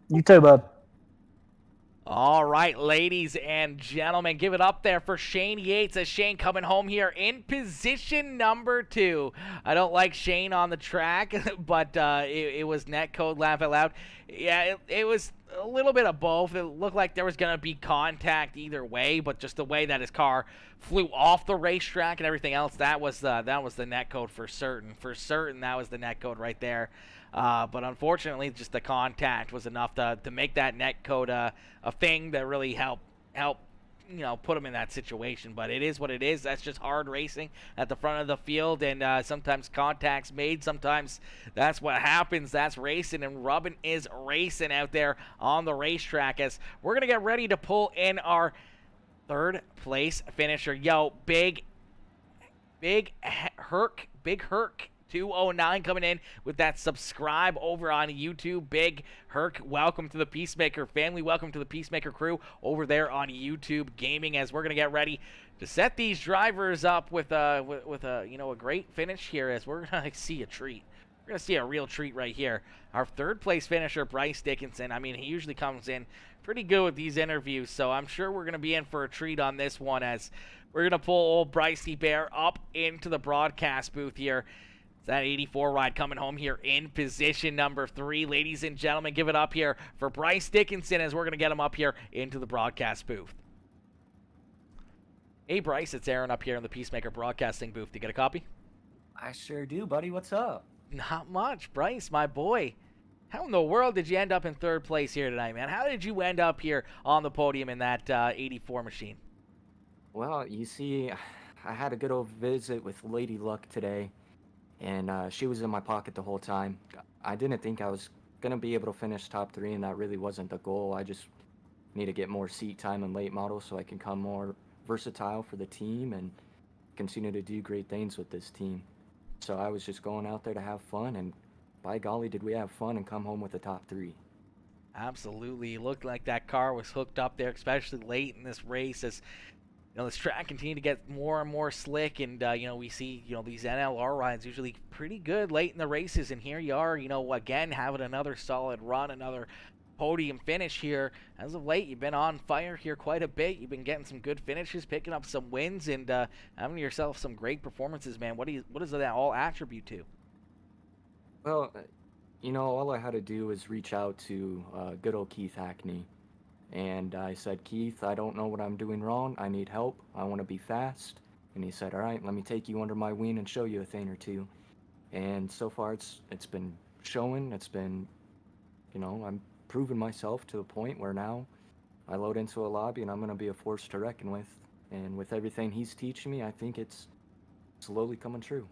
You too, bub. All right, ladies and gentlemen, give it up there for Shane Yates, as Shane coming home here in position number 2. I don't like Shane on the track, but it was netcode, laugh out loud. Yeah, it was a little bit of both. It looked like there was going to be contact either way, but just the way that his car flew off the racetrack and everything else, that was the netcode for certain. For certain, that was the netcode right there. But unfortunately, just the contact was enough to make that netcode a thing that really helped put him in that situation. But it is what it is. That's just hard racing at the front of the field, and sometimes contact's made. Sometimes that's what happens. That's racing, and Rubbin is racing out there on the racetrack as we're gonna get ready to pull in our third place finisher. Yo, big Herc 209 coming in with that subscribe over on YouTube. Big Herc, welcome to the Peacemaker family. Welcome to the Peacemaker crew over there on YouTube Gaming, as we're going to get ready to set these drivers up with a great finish here, as we're going to see a treat. We're going to see a real treat right here. Our third place finisher, Bryce Dickinson. I mean, he usually comes in pretty good with these interviews, so I'm sure we're going to be in for a treat on this one, as we're going to pull old Brycey Bear up into the broadcast booth here. That 84 ride coming home here in position number 3. Ladies and gentlemen, give it up here for Bryce Dickinson, as we're going to get him up here into the broadcast booth. Hey, Bryce, it's Aaron up here in the Peacemaker broadcasting booth. Do you get a copy? I sure do, buddy. What's up? Not much. Bryce, my boy. How in the world did you end up in third place here tonight, man? How did you end up here on the podium in that 84 machine? Well, you see, I had a good old visit with Lady Luck today. And she was in my pocket the whole time. I didn't think I was going to be able to finish top 3, and that really wasn't the goal. I just need to get more seat time in late model so I can become more versatile for the team and continue to do great things with this team. So I was just going out there to have fun, and by golly, did we have fun and come home with the top 3. Absolutely. It looked like that car was hooked up there, especially late in this race, as this track continued to get more and more slick, and we see these NLR rides usually pretty good late in the races, and here you are, again having another solid run, another podium finish here. As of late, you've been on fire here quite a bit. You've been getting some good finishes, picking up some wins, and having yourself some great performances, man. What does that all attribute to? Well, all I had to do was reach out to good old Keith Hackney. And I said, Keith, I don't know what I'm doing wrong. I need help. I want to be fast. And he said, all right, let me take you under my wing and show you a thing or two. And so far, it's been showing. It's been, I'm proving myself to the point where now I load into a lobby and I'm going to be a force to reckon with. And with everything he's teaching me, I think it's slowly coming true.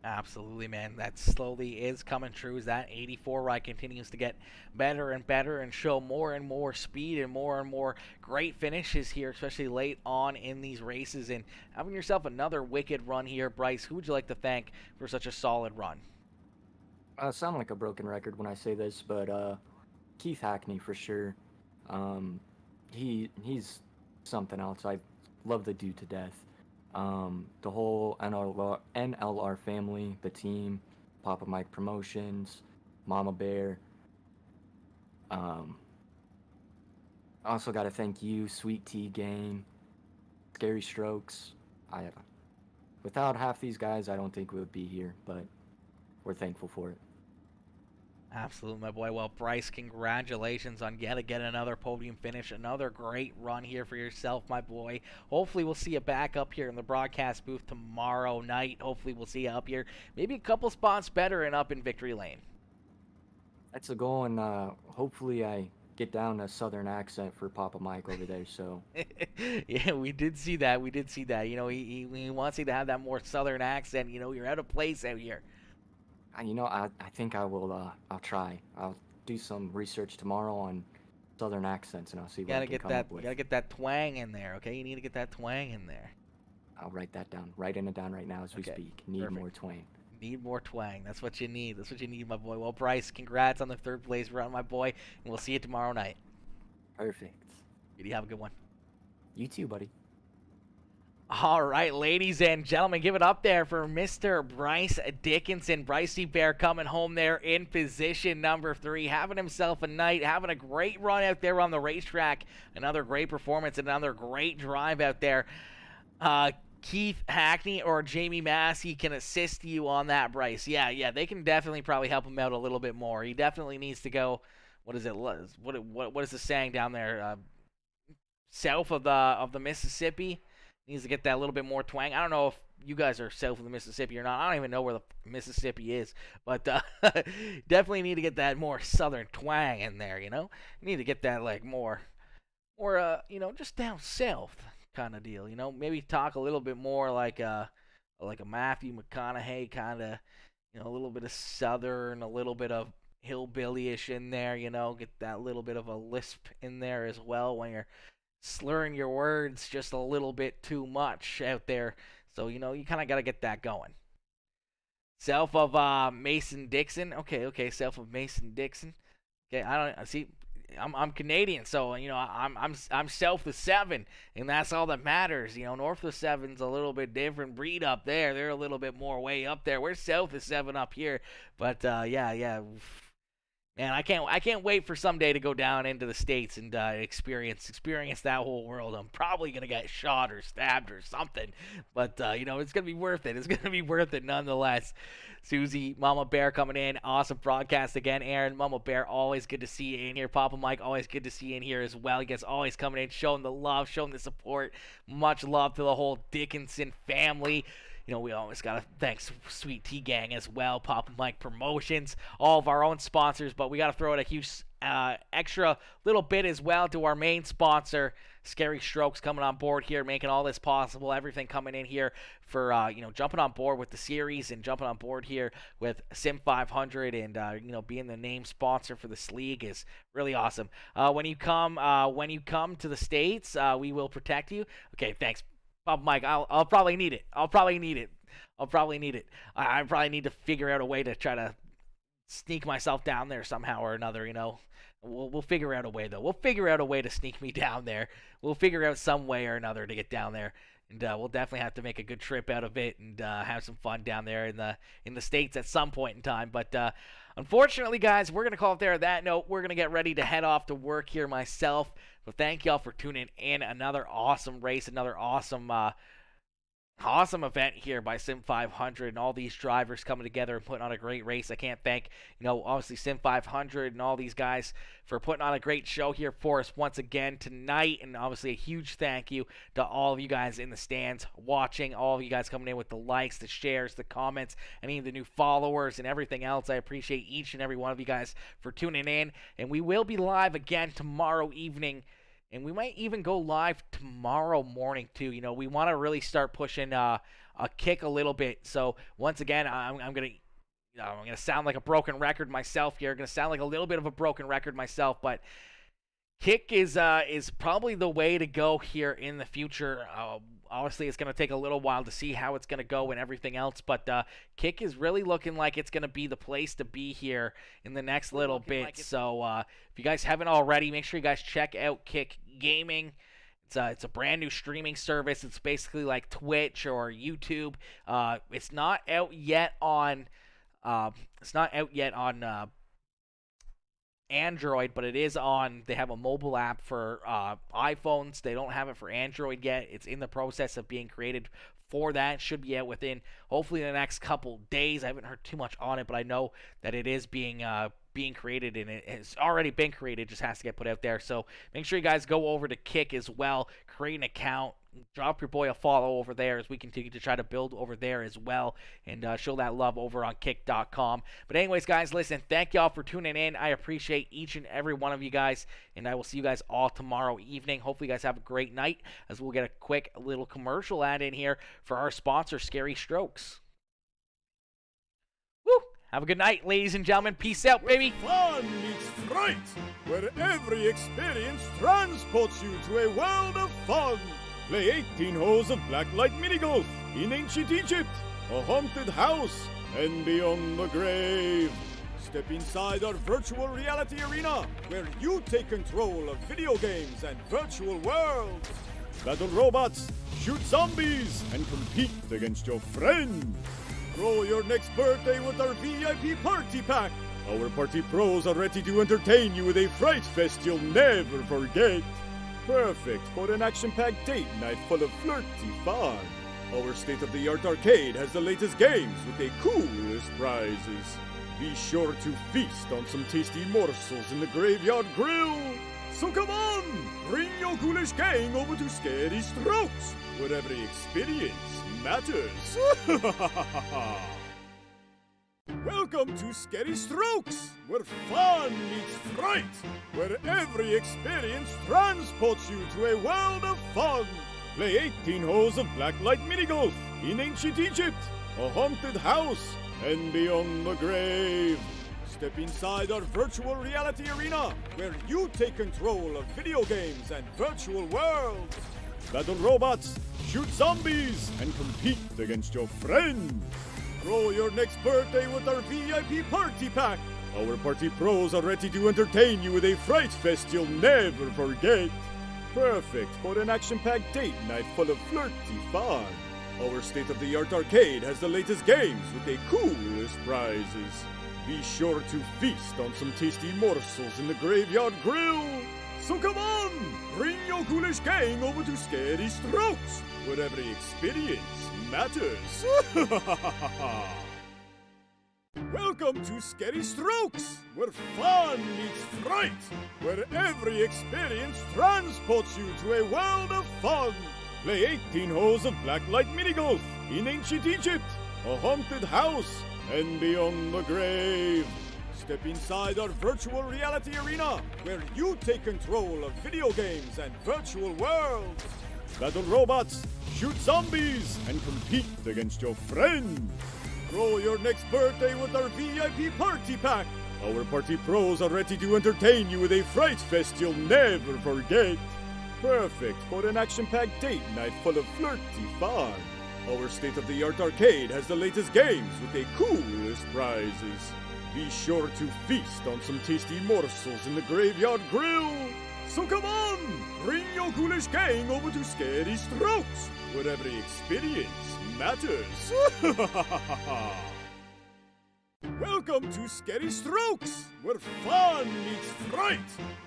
Absolutely, man. That slowly is coming true as that 84 ride continues to get better and better and show more and more speed and more great finishes here, especially late on in these races. And having yourself another wicked run here, Bryce, who would you like to thank for such a solid run? I sound like a broken record when I say this, but Keith Hackney for sure. He's something else. I love the dude to death. The whole NLR family, the team, Papa Mike Promotions, Mama Bear. I also got to thank you, Sweet Tea Game, Scary Strokes. Without half these guys, I don't think we would be here, but we're thankful for it. Absolutely, my boy. Well, Bryce, congratulations on yet again another podium finish, another great run here for yourself, my boy. Hopefully, we'll see you back up here in the broadcast booth tomorrow night. Hopefully, we'll see you up here, maybe a couple spots better and up in Victory Lane. That's the goal, and hopefully I get down a southern accent for Papa Mike over there. So Yeah, we did see that. We did see that. You know, he wants you to have that more southern accent. You know, you're out of place out here. I think I will. I'll try. I'll do some research tomorrow on southern accents, and I'll see what I can come up You with. gotta get that twang in there, okay? You need to get that twang in there. I'll write that down. Writing it down right now as we Okay, speak. Need perfect. more twang. Need more twang. That's what you need. That's what you need, my boy. Well, Bryce, congrats on the 3rd place run, my boy, and we'll see you tomorrow night. Perfect. You have a good one. You too, buddy. All right, ladies and gentlemen, give it up there for Mr. Bryce Dickinson. Brycey Bear coming home there in position number 3, having himself a night, having a great run out there on the racetrack. Another great performance, another great drive out there. Keith Hackney or Jamie Massey can assist you on that, Bryce. Yeah, they can definitely probably help him out a little bit more. He definitely needs to go. What is it? What is the saying down there? South of the Mississippi. Needs to get that little bit more twang. I don't know if you guys are south of the Mississippi or not. I don't even know where the Mississippi is, but definitely need to get that more southern twang in there. You know, you need to get that like more, just down south kind of deal. You know, maybe talk a little bit more like a Matthew McConaughey kind of, a little bit of southern, a little bit of hillbilly-ish in there. You know, get that little bit of a lisp in there as well when you're slurring your words just a little bit too much out there. So, you kind of got to get that going. Self of Mason Dixon. Okay, self of Mason Dixon. Okay, I don't see. I'm Canadian, so I'm south of 7, and that's all that matters. North of 7's a little bit different breed up there. They're a little bit more way up there. We're south of 7 up here, but yeah. Man, I can't wait for someday to go down into the States and experience that whole world. I'm probably gonna get shot or stabbed or something, but it's gonna be worth it. It's gonna be worth it nonetheless. Susie, Mama Bear coming in, awesome broadcast again. Aaron, Mama Bear, always good to see you in here. Papa Mike, always good to see you in here as well. You guys always coming in, showing the love, showing the support. Much love to the whole Dickinson family. We always got to thank Sweet Tea Gang as well, Papa Mike Promotions, all of our own sponsors, but we got to throw out a huge extra little bit as well to our main sponsor, Scary Strokes, coming on board here, making all this possible, everything coming in here for, jumping on board with the series and jumping on board here with Sim 500 and, being the name sponsor for this league is really awesome. When you come to the States, we will protect you. Okay, thanks. Mike, I'll probably need it. I probably need to figure out a way to try to sneak myself down there somehow or another. We'll figure out a way though. We'll figure out a way to sneak me down there. We'll figure out some way or another to get down there, and we'll definitely have to make a good trip out of it and have some fun down there in the States at some point in time. But unfortunately, guys, we're gonna call it there. On that note, we're gonna get ready to head off to work here myself. But thank y'all for tuning in. Another awesome race, another awesome event here by Sim 500 and all these drivers coming together and putting on a great race. I can't thank, obviously Sim 500 and all these guys for putting on a great show here for us once again tonight. And obviously a huge thank you to all of you guys in the stands watching, all of you guys coming in with the likes, the shares, the comments, any of the new followers and everything else. I appreciate each and every one of you guys for tuning in. And we will be live again tomorrow evening. And we might even go live tomorrow morning too. We want to really start pushing a Kick a little bit. So once again, I'm gonna sound like a broken record myself here. I'm gonna sound like a little bit of a broken record myself, but Kick is probably the way to go here in the future. Obviously, it's going to take a little while to see how it's going to go and everything else, but Kick is really looking like it's going to be the place to be here in the next little bit. So if you guys haven't already, make sure you guys check out Kick Gaming. It's a brand new streaming service. It's basically like Twitch or YouTube. It's not out yet on Android, but it is on. They have a mobile app for iPhones. They don't have it for Android yet. It's in the process of being created for that. It should be out within hopefully the next couple days. I haven't heard too much on it, but I know that it is being being created, and it has already been created, just has to get put out there. So make sure you guys go over to Kick as well, create an account, drop your boy a follow over there as we continue to try to build over there as well, and show that love over on kick.com. But anyways, guys, listen, thank y'all for tuning in. I appreciate each and every one of you guys, and I will see you guys all tomorrow evening. Hopefully you guys have a great night, as we'll get a quick little commercial ad in here for our sponsor, Scary Strokes. Woo! Have a good night, ladies and gentlemen. Peace out, baby. Fun meets fright, where every experience transports you to a world of fun. Play 18 holes of blacklight mini-golf in ancient Egypt, a haunted house, and beyond the grave. Step inside our virtual reality arena, where you take control of video games and virtual worlds. Battle robots, shoot zombies, and compete against your friends. Throw your next birthday with our VIP party pack. Our party pros are ready to entertain you with a fright fest you'll never forget. Perfect for an action-packed date night full of flirty fun. Our state-of-the-art arcade has the latest games with the coolest prizes. Be sure to feast on some tasty morsels in the Graveyard Grill. So come on, bring your ghoulish gang over to Scary Strokes, where every experience matters. Welcome to Scary Strokes, where fun meets fright, where every experience transports you to a world of fun. Play 18 holes of blacklight mini-golf in ancient Egypt, a haunted house, and beyond the grave. Step inside our virtual reality arena, where you take control of video games and virtual worlds. Battle robots, shoot zombies, and compete against your friends. Throw your next birthday with our VIP party pack. Our party pros are ready to entertain you with a fright fest you'll never forget. Perfect for an action-packed date night full of flirty fun. Our state-of-the-art arcade has the latest games with the coolest prizes. Be sure to feast on some tasty morsels in the Graveyard Grill. So come on, bring your ghoulish gang over to Scary Strokes, where every experience matters. Welcome to Scary Strokes, where fun meets fright, where every experience transports you to a world of fun. Play 18 holes of blacklight mini-golf in ancient Egypt, a haunted house, and beyond the grave. Step inside our virtual reality arena, where you take control of video games and virtual worlds. Battle robots, shoot zombies, and compete against your friends. Throw your next birthday with our VIP party pack. Our party pros are ready to entertain you with a fright fest you'll never forget. Perfect for an action-packed date night full of flirty fun. Our state-of-the-art arcade has the latest games with the coolest prizes. Be sure to feast on some tasty morsels in the Graveyard Grill. So come on, bring your ghoulish gang over to Scary Strokes, where every experience matters. Welcome to Scary Strokes, where fun meets fright,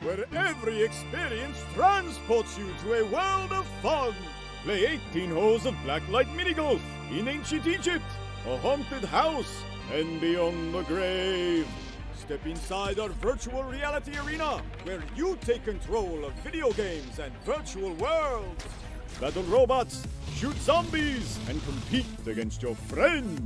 where every experience transports you to a world of fun. Play 18 holes of blacklight mini-golf in ancient Egypt, a haunted house, and beyond the grave. Step inside our virtual reality arena, where you take control of video games and virtual worlds. Battle robots, shoot zombies, and compete against your friends.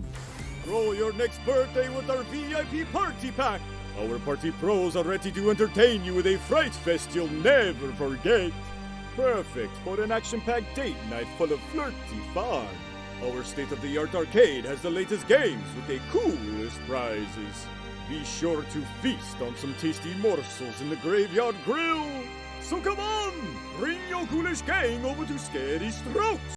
Throw your next birthday with our VIP party pack. Our party pros are ready to entertain you with a fright fest you'll never forget. Perfect for an action-packed date night full of flirty fun. Our state-of-the-art arcade has the latest games with the coolest prizes. Be sure to feast on some tasty morsels in the Graveyard Grill. So come on, bring your ghoulish gang over to Scary Strokes.